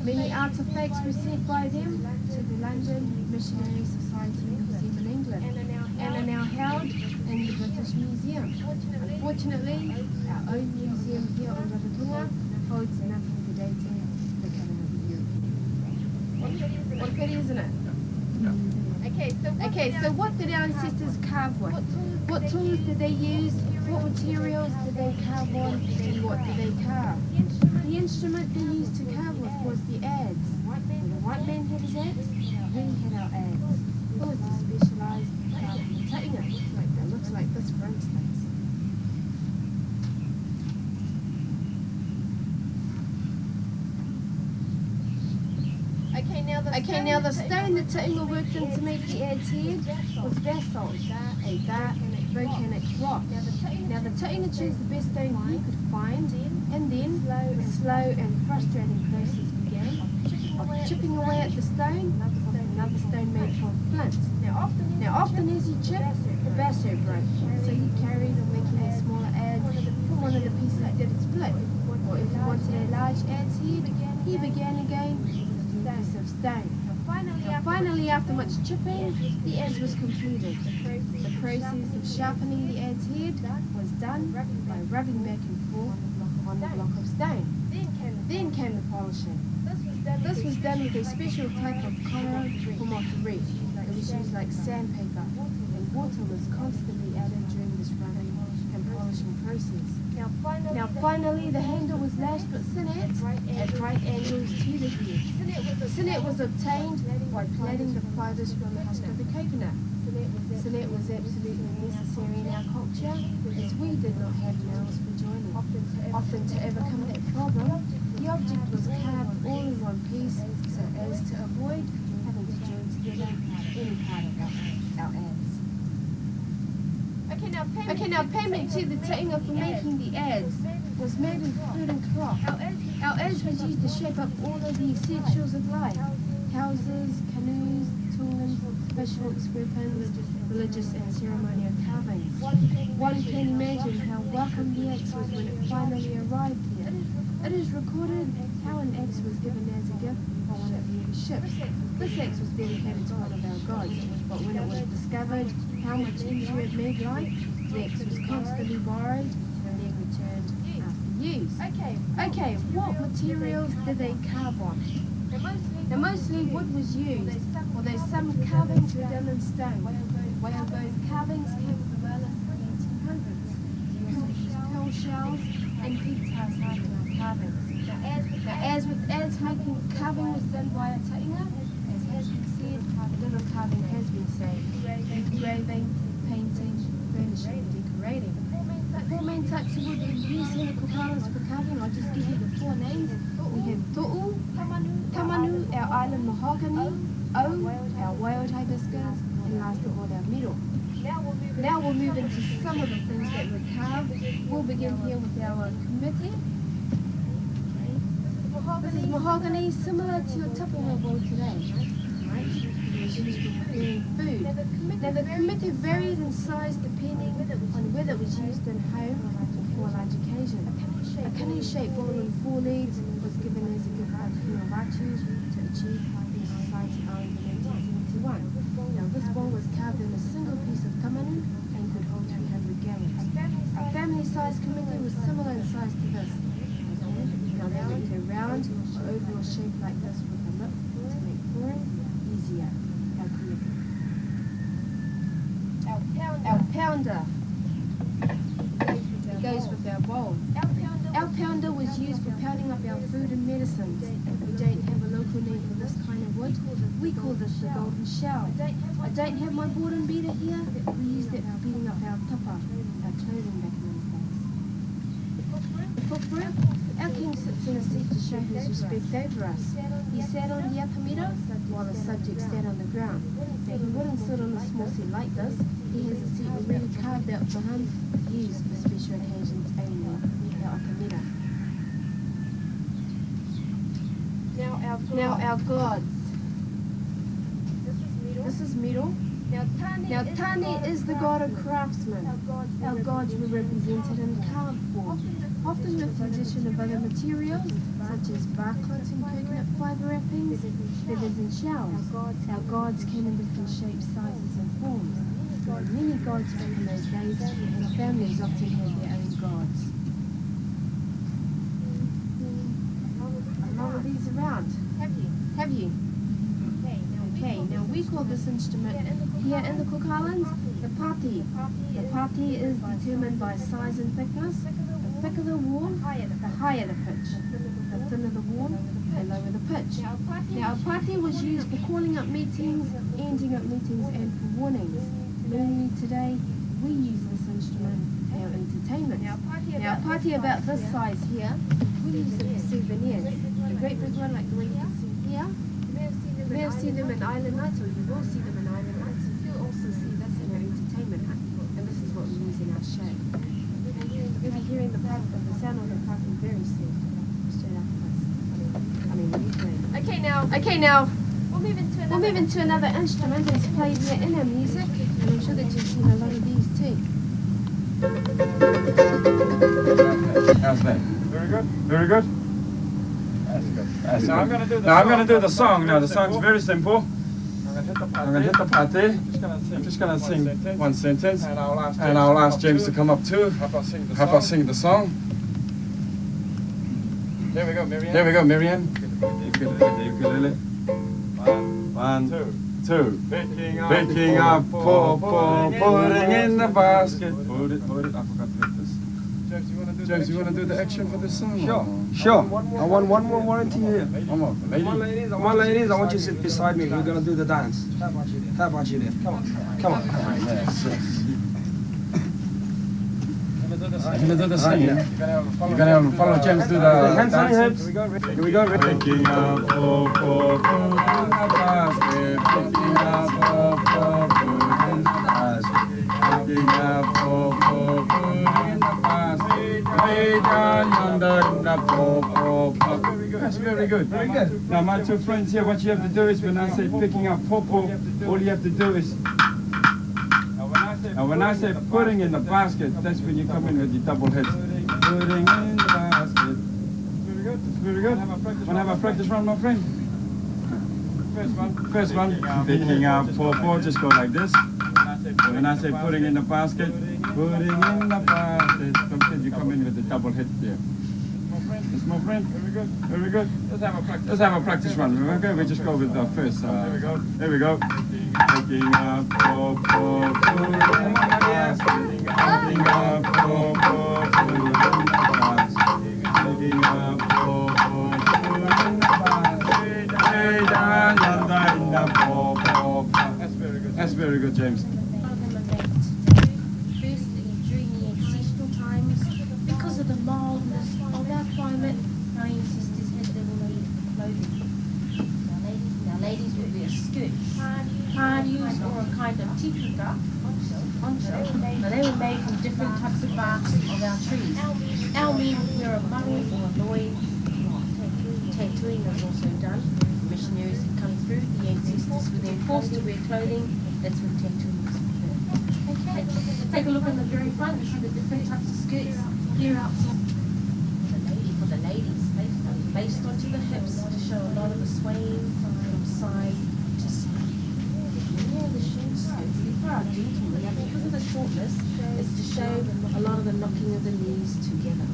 Many artifacts were sent by them to the London Missionary Society Museum in England and are now held in the British Museum. Unfortunately, our own museum here on Raratunga holds nothing to date in the coming of the year. What good, isn't it? Okay, so what did our ancestors carve with? What tools did they use? What materials did they carve on? And what did they carve? The instrument they used to carve with was the adze. When the white man had his axe, we had our adze. It was a specialised carving and tainga. That looks like this, for instance. Okay, now the stone that tainga worked in to make the adze head was basalt, a dark volcanic rock. Now the tainga chose the best stone he could find, and then a slow and frustrating process began. chipping away at the stone, another stone made from flint. Now often as he chipped, the basso broke, so he carried on making a smaller adze from one of the pieces that didn't split. Or if he wanted a large adze head, he began again with a piece of stone. Finally, after much chipping, the adze was completed. The process of sharpening the adze head was done by rubbing back and forth on the block of stone. Then came the polishing. This was done with a special type of color from off the reef. It was used like sandpaper, and water was constantly added during this rubbing and polishing process. Now finally, the handle was lashed with sinet at right angles to the head. Sinet was obtained by plaiting the fibers from the husk of the coconut. Sinet was absolutely necessary in our culture, as we did not have nails for joining. Often to overcome that problem, the object was carved all in one piece so as to avoid having to join together any part of our adze. Okay, now payment to the tainga for making the adze was made in food and cloth. Our adze was used to shape up all of the essentials of life: houses, canoes, tools, fishhooks, weapons, religious and ceremonial carvings. One can imagine how welcome the axe was when it finally arrived here. It is recorded how an axe was given as a gift by one of the early ships. This axe was dedicated to one of our gods, but when it was discovered how much easier it made life, the axe was constantly borrowed and then returned after use. Okay, what materials did they carve on? Now mostly wood was used, although some carvings were done in stone. Whalebone carvings came from early 1800s. We also used pearl shells and pig tusks in our carvings. Now as with adze making, carving was done by a tainga. As has been said, little carving has been saved. Engraving, painting, furnishing, and decorating. The four main types of wood we use here in Cook for carving, I'll just give you the four names. We have to'u, tamanu, our island mahogany, our wild hibiscus, and last of all our miro. Now we'll move into some of the things that we carve. We'll begin here with our kumite. This is mahogany, similar to your Tupperware bowl today. Right? It's used for preparing food. Now the kumite varied in size depending on whether it was used in home or for a large occasion. A canoe-shaped bowl and 4 leads was given as a gift by Kuna Ratus to achieve Happy Society Island in 1871. Now this bowl was carved in a single piece of tamanu and could hold 300 gallons. A family-sized kumite was similar in size to this. Now they were either round or oval shape like this with a lip to make pouring easier. Our kumite. Our pounder. It goes with our bowl. Our pounder was used for pounding up our food and medicines. We don't have a local name for this kind of wood. We call this the golden shell. I don't have my board and beater here. We use that for beating up our tapa, our clothing back in those days. The footprint. Our king sits in a seat to show his respect over us. He sat on the upper meadow while the subject sat on the ground. Now he wouldn't sit on a small seat like this. He has a seat already carved out for him, used for special occasions only. Our upper meadow. Now our gods. This is Miro. Now Tani is the god of craftsmen. Our gods were represented in carved form, often with the addition of other materials such as barklets and coconut fibre wrappings, feathers and shells. Our gods came in different shapes, sizes and forms. There were many gods back in those days, and families often had their own gods. How are these around? Have you? Okay, now we call this instrument here in the Cook Islands the pati. The pati is determined by size and thickness. The thicker the worn, the higher the pitch. The thinner the worn, the lower the pitch. Now a pati was used for calling up meetings, ending up meetings and for warnings. Mainly today, we use this instrument for our entertainment. Now a pati about this size here, we use it for souvenirs. A great big one like the one you can see here. You may have seen them in Island Nights, or you will see them in Island Nights. You'll also see this in our entertainment hut, and this is what we use in our show. You'll be hearing the sound of the puffing very soon, straight after this. I mean, now. We'll move into another instrument that's played in our music, and I'm sure that you've seen a lot of these too. How's that? Very good. Very good. That's good. That's now good. I'm going to do the song. Now the song's very simple. I'm going to hit the part there. I'm just going to sing one sentence, and I'll ask James to come up too. Help us sing the song. There we go, Marianne. There we go, Marianne. Ukulele. 1, 2. Picking up pawpaw, putting in the basket. Put it. I forgot to hit this. James, you want to do the action for this song? Sure. I want one more warranty here. One more. Ladies. Come on, ladies. I want you to sit beside me. We're going to do the dance. How about you there? Come on. Yes. You're going to do the sing, yeah? You're going to follow James do the hands on your hips. Here we go. Picking up pawpaw, put in the basket. Picking up pawpaw, put in the basket. Picking up pawpaw, put in the basket. Way down yonder in the pawpaw. That's very good. Very good. Now, my two friends here, what you have to do is when I say picking up pawpaw, all you have to do is. Now when I say putting in the basket, that's when you come in with your double hits. Putting in the basket. Very good. That's very good. Want to have a practice run, my friend? First one. Picking up pawpaw, just go like this. When I say putting in the basket, putting in the basket, you come in with the double hit there. Yes, my friend. Very good. Let's have a practice run. Okay, we just go with the first. There we go. Picking up pawpaw, putting in the basket. Picking up pawpaw, putting in the basket. Picking up pawpaw, putting in the basket. Way down yonder in the pawpaw. That's very good, James. Firstly, during the ancestral times, because of the mildness of our climate, our ancestors had their woolly clothing. Now ladies would wear skirts, parties, or a kind of tikaka, poncho. Now they were made from different types of barks of our trees. Our men would wear a murray or a loin. Tattooing was also done. Missionaries had come through. The ancestors were then forced to wear clothing. That's when tattooing was preferred. Take a look in the very front. You see the different types of skirts here outside. For the ladies, based onto the hips to show a lot of the swaying from side to side. Yeah, the short skirts, they're for our gentlemen. Now, because of the shortness, it's to show a lot of the knocking of the knees together.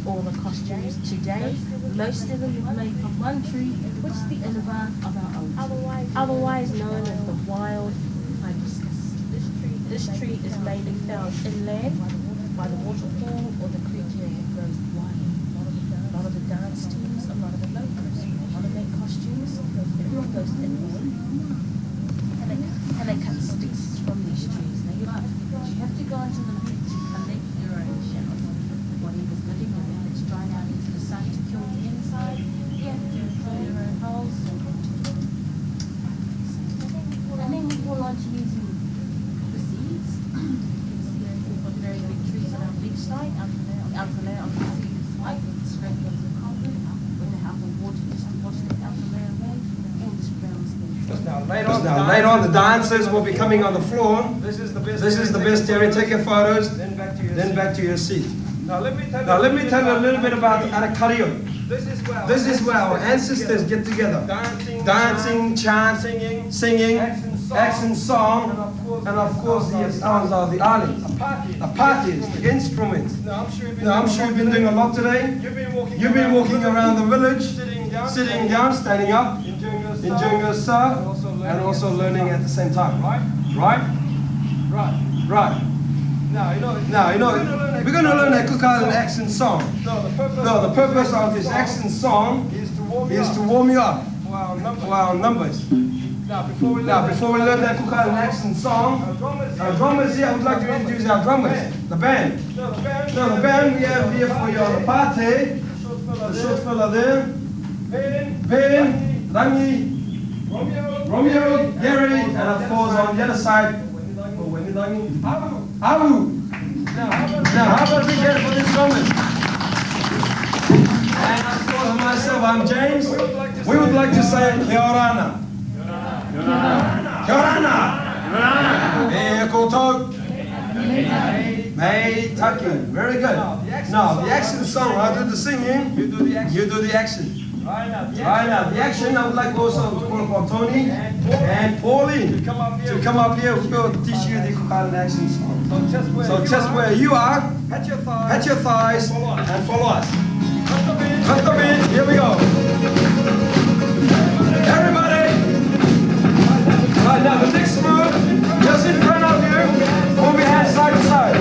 All the costumes today, most of them are made from one tree, which is the inner bark of our old tree, otherwise known as the wild hibiscus. This tree is mainly found inland by the waterfall or the creek area. It grows wild. A lot of the dance teams, a lot of the locals, a lot of their costumes, everyone goes inland and they cut sticks from these trees. Now you have to go into the beach to collect your own shells. Whatever's living in there that's dried out into the sun to kill the inside, you have to fill your own holes. And then we go on to using the seeds. You can see we've got very big trees on our beach side. Out there on the side, sprinklers of concrete with the help of water just to wash the out away and this brown stuff. Now later on the dancers will be coming on the floor. This is the best area. Take your photos, then back to your seat. Now let me tell you a little bit about Arakario. This is where our ancestors get together. Dancing, chanting, singing, accent song, and of course the sounds of the islands. The parties, the instruments. Now I'm sure you've been doing a lot today. You've been walking around the village, sitting down, standing up, enjoying yourself, and also learning at the same time. Right? Now, you know, we're going to learn a Cook Island accent song. No, the purpose of this accent song is to warm you up for our numbers. Now, before we learn that Cook Island accent song, our drummers here, I would like to introduce our drummers, the band. Now, the band we have here for your party, the short fella there, Payne, Rangi, Romeo, Gary, and of course on the other side, Abu. Now, how about we get it for this drummers? Myself, I'm James. We would like to say Kia orana. Kia orana. E koutou. Mei taki. Very good. Now, the action song, I do the singing, you do the action. Right now, the action, I would like also to call upon Tony and Pauline to come up here. We're going to teach you the Kukailand action song. So just where you are, pat your thighs and follow us. Cut the beat, here we go. Everybody! Right now, the next move, just in front of you, move your hands side to side.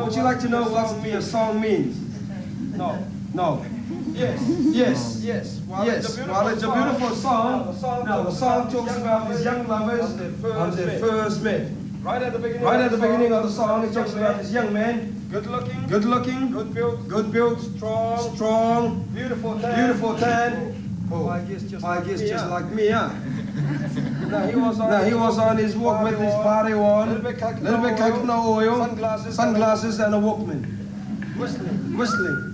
Would you like to know what a song means? No. Yes. While it's a beautiful song, now the song talks about these young lovers on their first met. Right at the beginning of the song, it talks about this young man, good looking, good built, strong, beautiful tan. Oh, I guess just like me, huh? Now he was on his walk with his party on, a little bit coconut oil, sunglasses and a Walkman, whistling.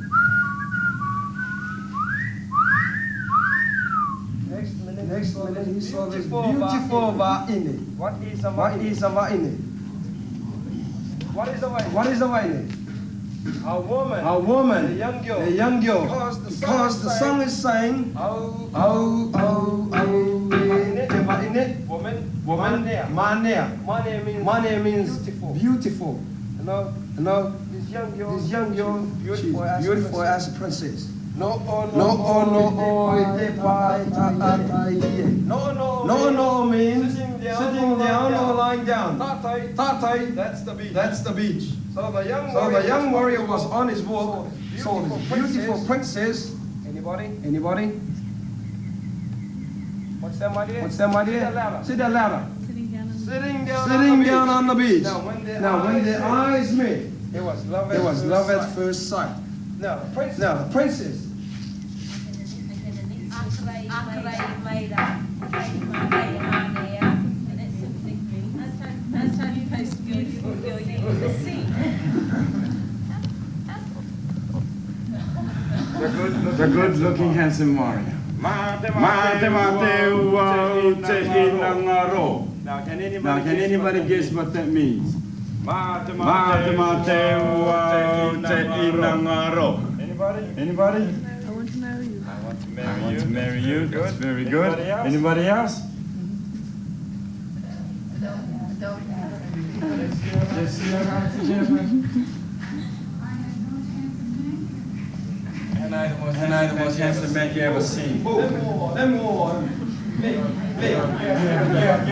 Next minute he saw this beautiful vaine. What is a vaine? What is a vaine? A woman, a young girl, because the song is saying, woman, mane means beautiful. No, this young girl, beautiful as a princess. No, means sitting down or lying down. Tatai, that's the beach. So the young warrior was on his walk, saw this beautiful princess. Anybody? What's that, my dear? Sit there louder. Sitting down on the beach. Now, when their eyes met, it was love at first sight. Now, the princess. The good-looking, handsome warrior. Now, can anybody guess what that means? Anybody? I want to marry you. I want to marry you. That's very good. Anybody else? And I the most handsome man you ever seen. Give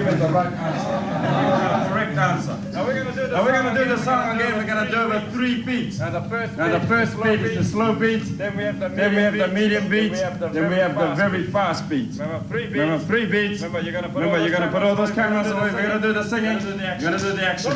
it the right answer. Correct answer. Now we're gonna do the song again. We're gonna do it with 3 beats. Now the first beat is the slow beat. Then we have the medium beat. Then we have the very fast beat. Remember 3 beats. Remember you're gonna put all those cameras away. We're gonna do the singing. We're gonna do the action.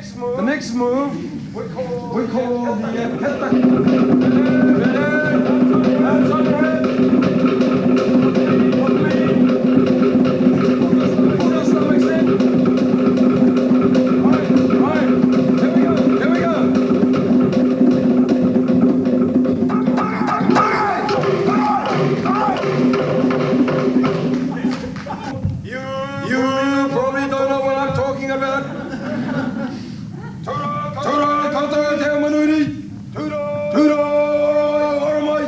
next move, we call the Ketta. Hands on your head. Pull your stomachs in. Right. Here we go. You probably don't know what I'm talking about. Tura, kata, te manuri. Tura, waramai.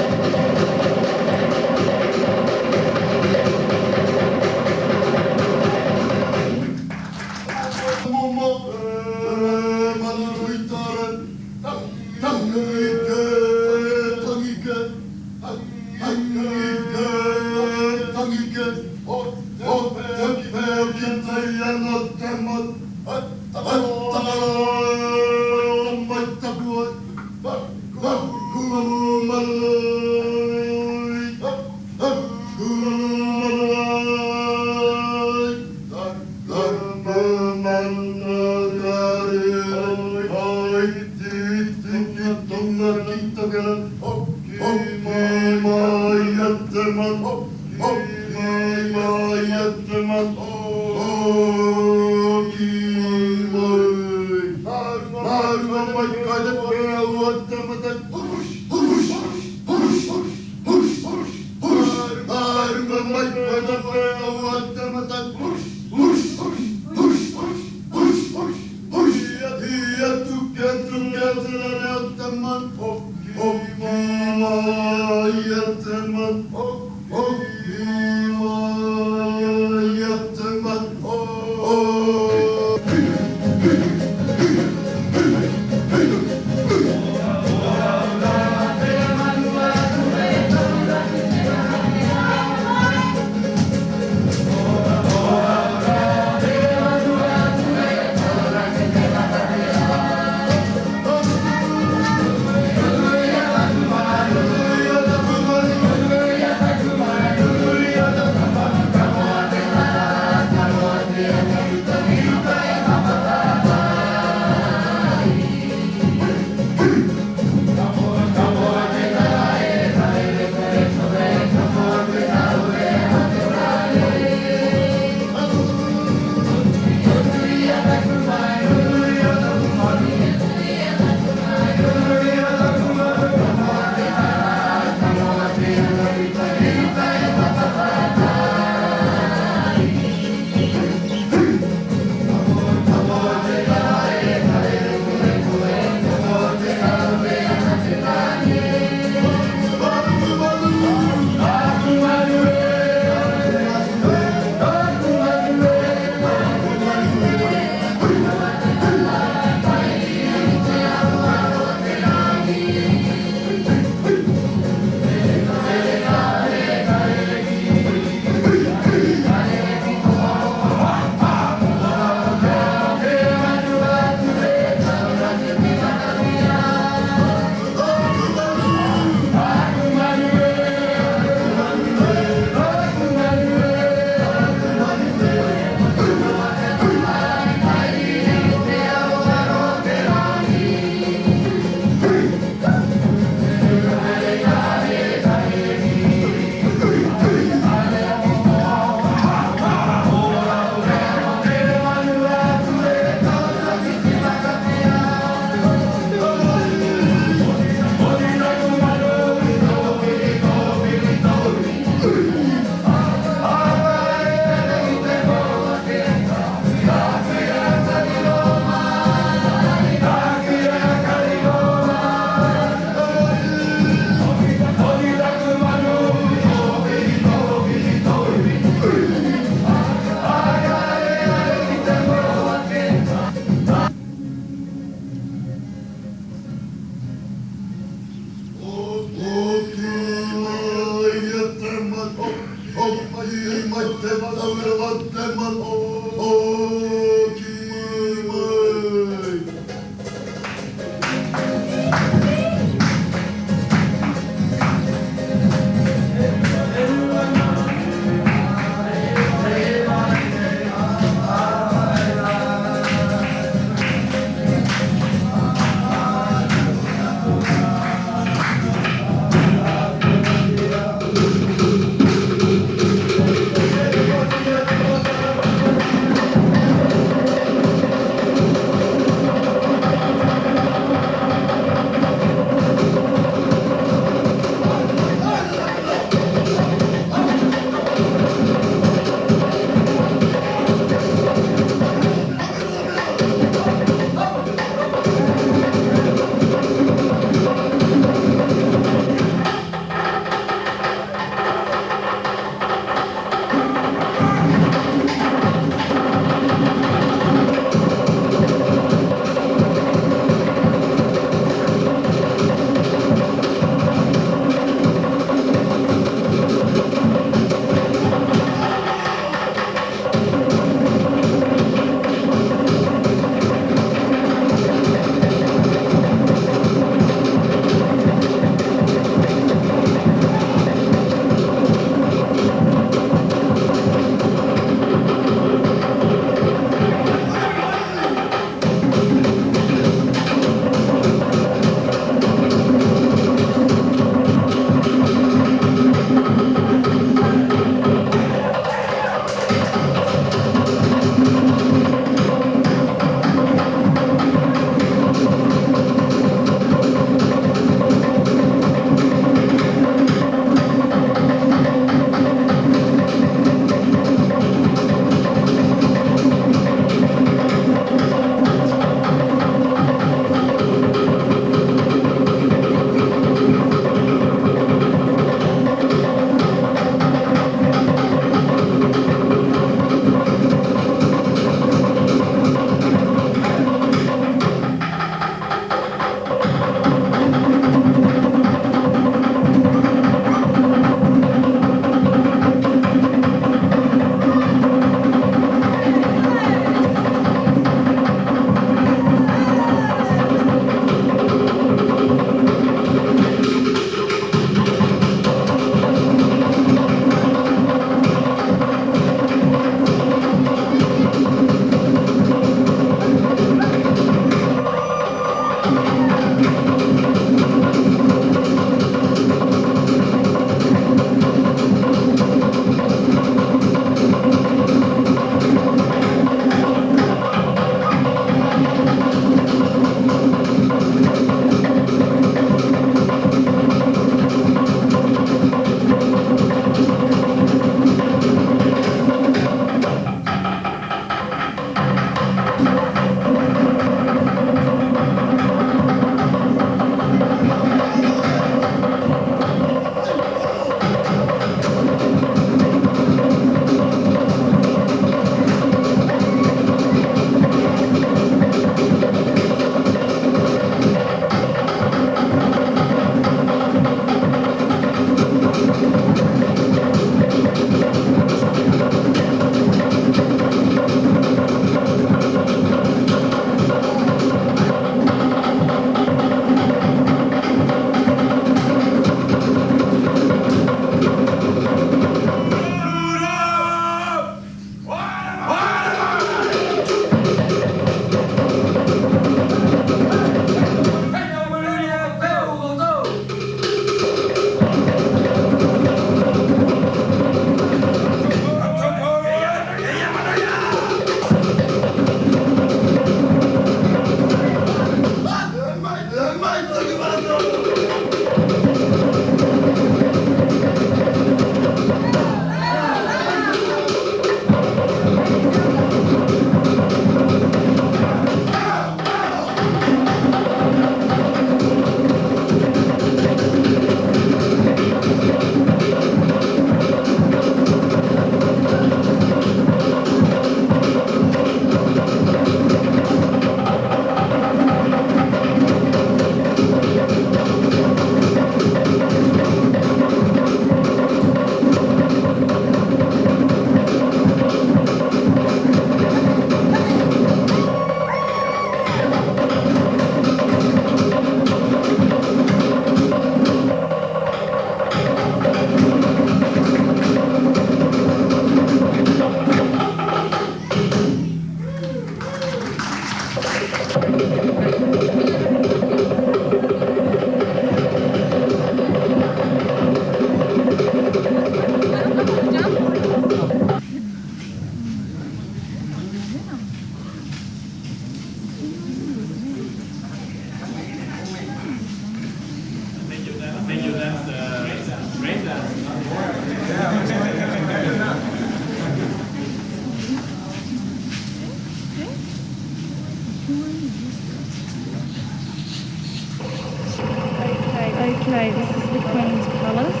Okay, this is the Queen's Palace,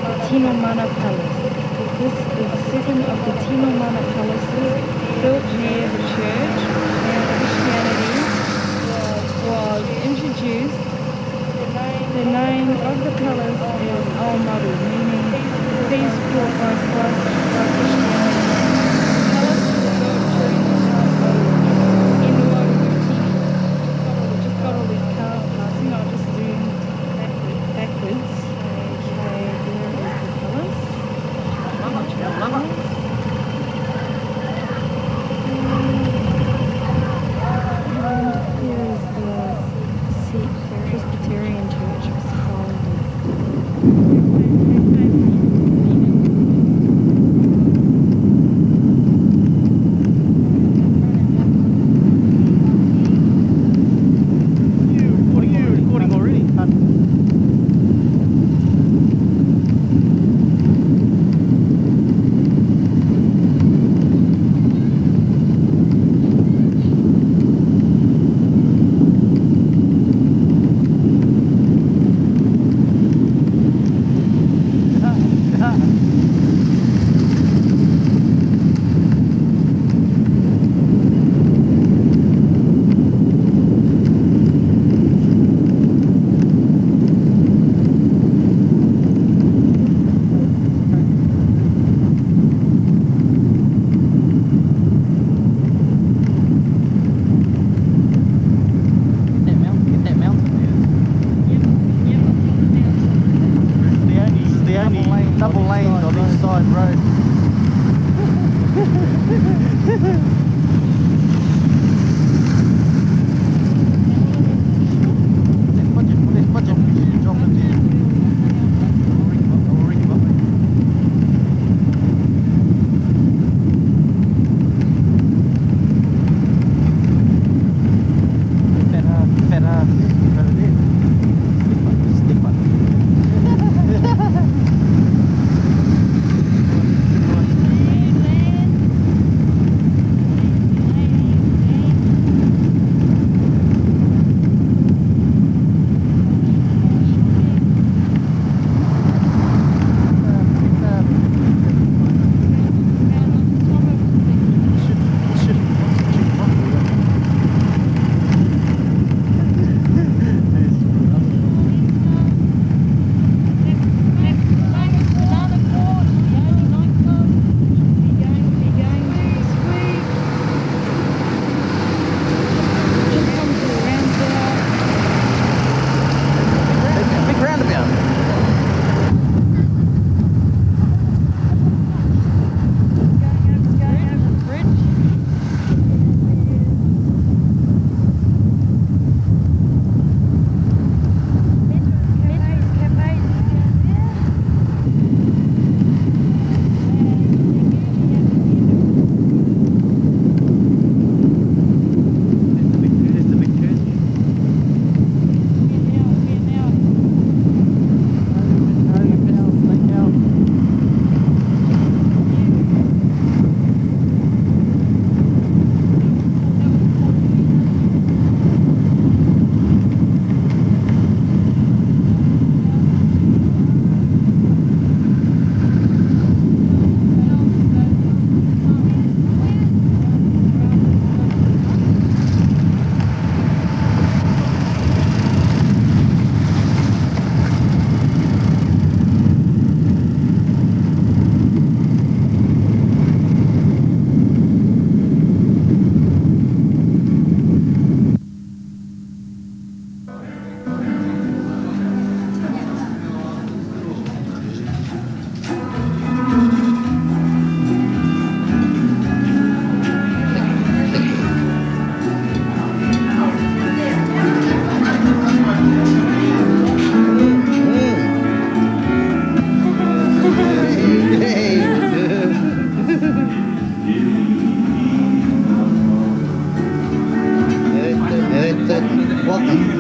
the Tinomana Palace. This is the second of the Tinomana palaces built near the church where Christianity was introduced. The name of the palace is Almaru, meaning peace brought by Christ by Christianity. The palace was built during the time of Inuaruti. Just got all these cars passing. I'll just zoom backwards. Okay, there is the palace. Here is the Sikh Presbyterian Church of Scotland. Recording already? Double lanes on each side road. that welcome.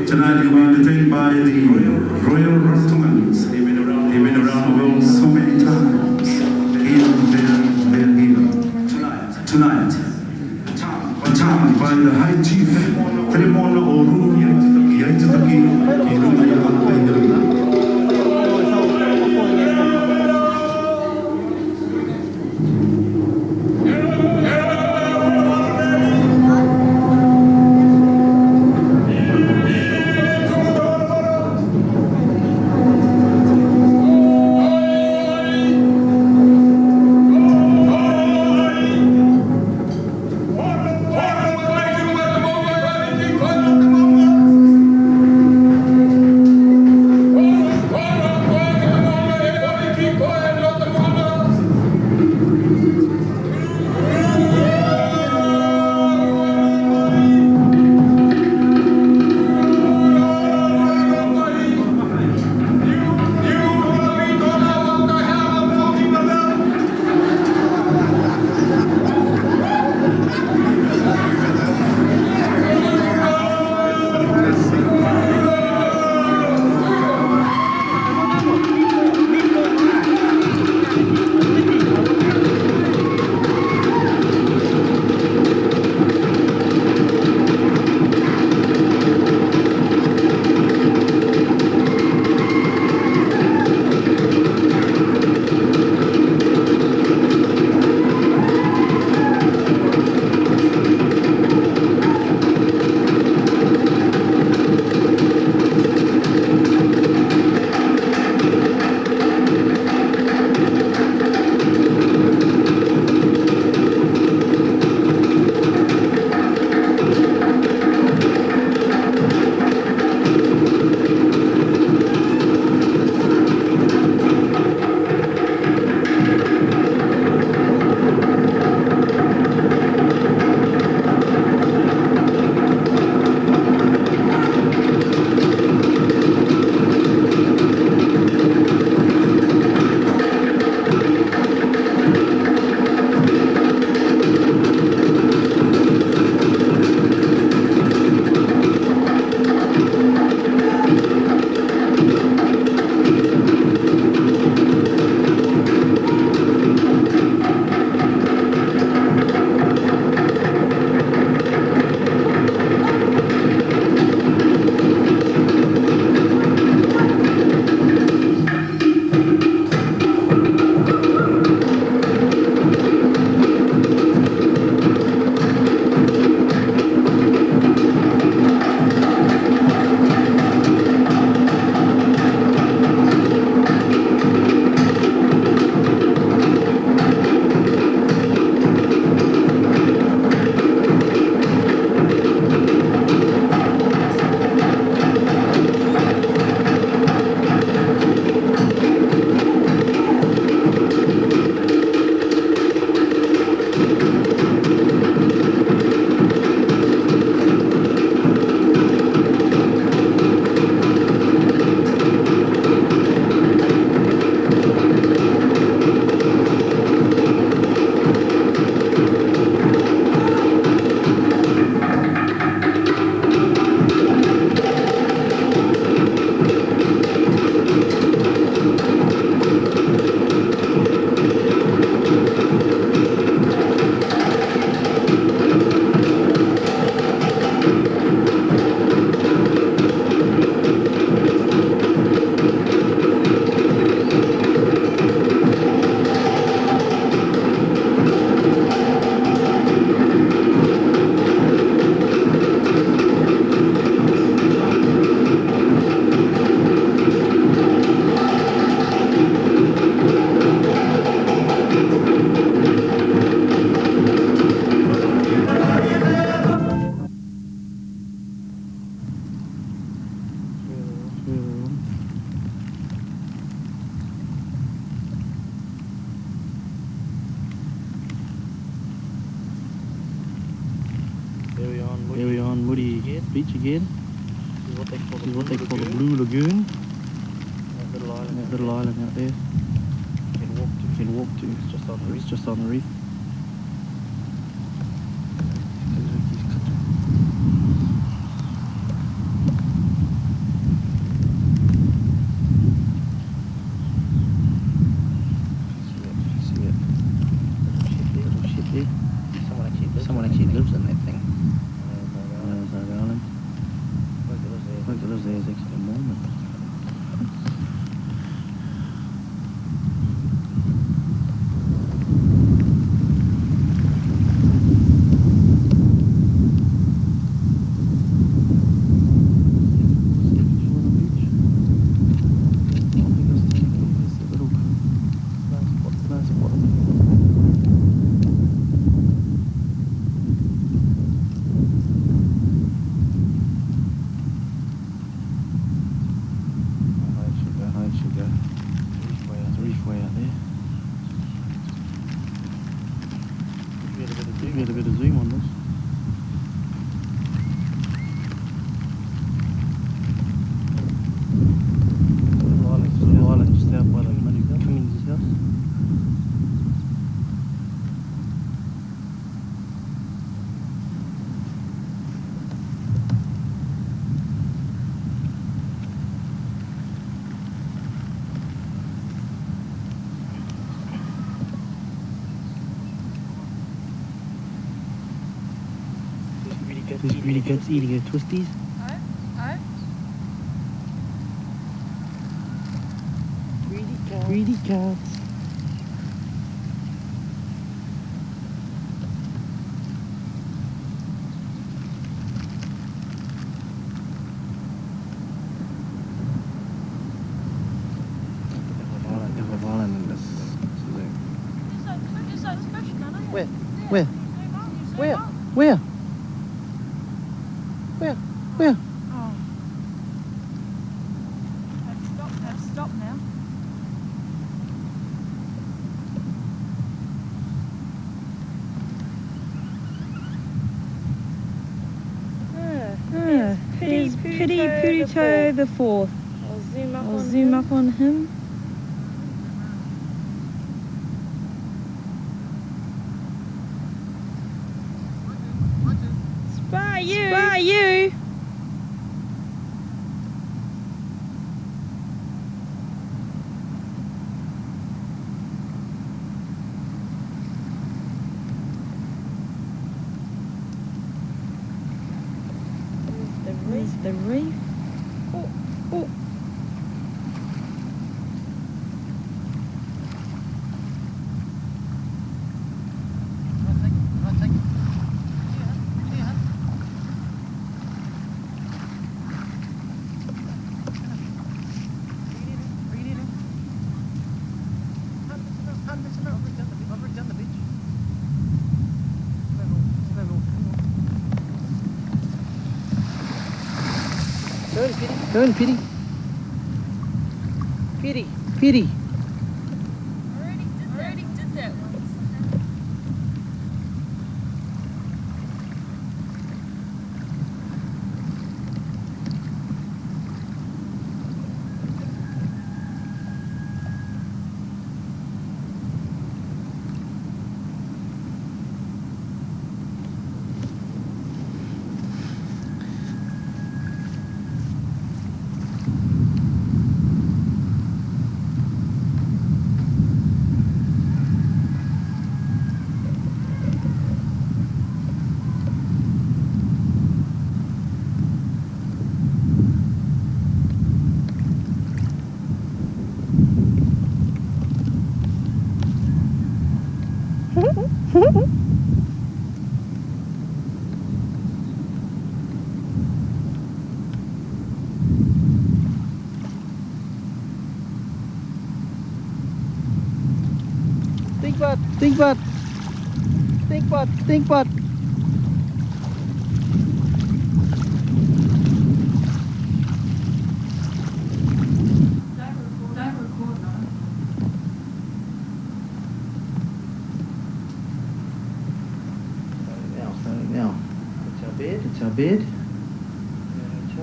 Tonight you are entertained by the Royal Rostomans. They've been around the world so many times. Here. Tonight, charmed by the High Chief Tremona Oru Yaitaki Iruma. Here we are on Moody Beach again. This is what they call the Blue Lagoon. That little island out there. You can walk to. It's just on the reef. See it. Little ship there. Someone actually lives in that thing. There's that island. Bloke that lives there is actually a Mormon. Get a bit of zoom on this. Little island just out by the community's house. These really guts eating her twisties. Greedy cats. Where? Where? Where? Where? Where? Where? Oh. They've stopped now. Here's Piri Purito the Fourth. I'll zoom up on him. Spy you! Spy you! There's the reef. Oh, oh. Turn, Piri. Piri. Piri. I already did that once. Think what? Think what? Think what? Now. It's our bed.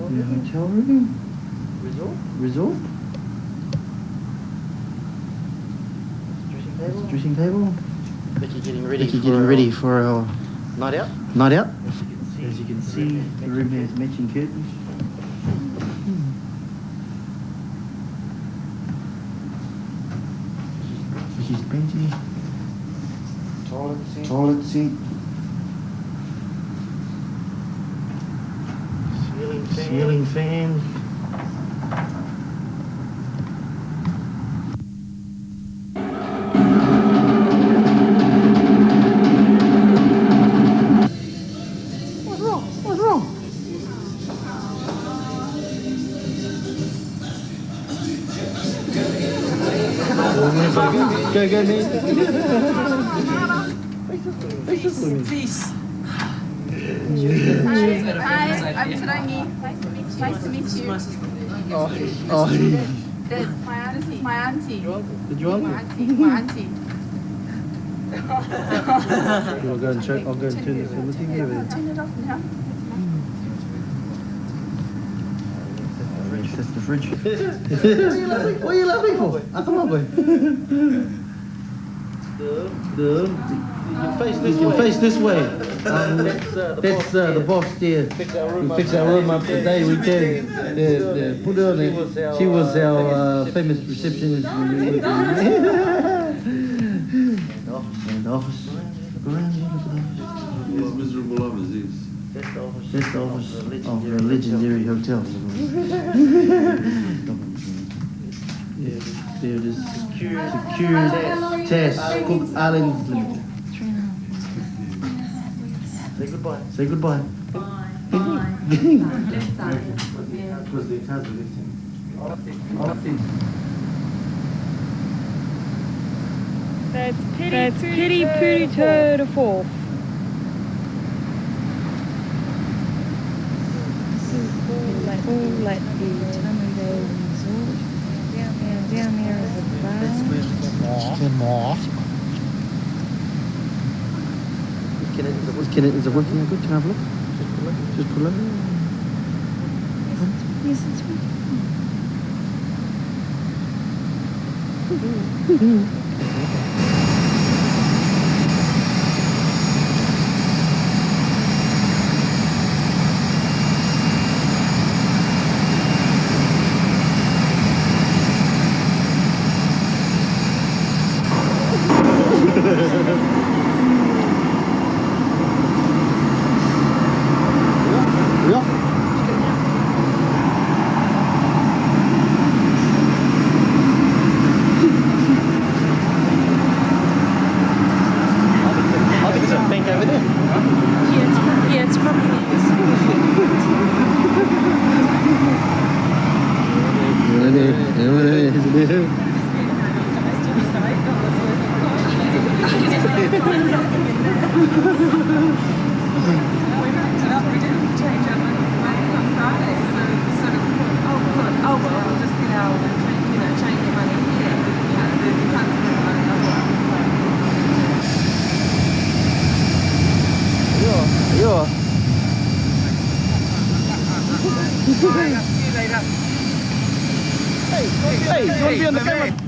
The hotel room. Resort. Dressing table. Becky getting ready for our night out. As you can see, the room has matching curtains. Becky's painting. Toilet seat. Ceiling fan. What's wrong? Go, mate. Peace. Hi, I'm Tarangi. Nice to meet you. Oh. This is my auntie. Did you want My auntie. I'll go and turn the TV over. Turn it off now. That's the fridge. What are you laughing for? Come on, boy. You can face this way. That's the boss there. We fix our room up today. We can. Put her on there. She was our famous receptionist. And office. Go around here, look at the office. What miserable office is? That's the office of the legendary hotel. Yeah, there it is. Secure Task Cook Islands Limited. Say goodbye. Because the cars are lifting. That's Piri Purito the Fourth. This is all at the Tamudale Resort. Down there is a bar. Is it working good? Can I have a look? Just pull it. Yes, it's Hey, you want to be on the camera?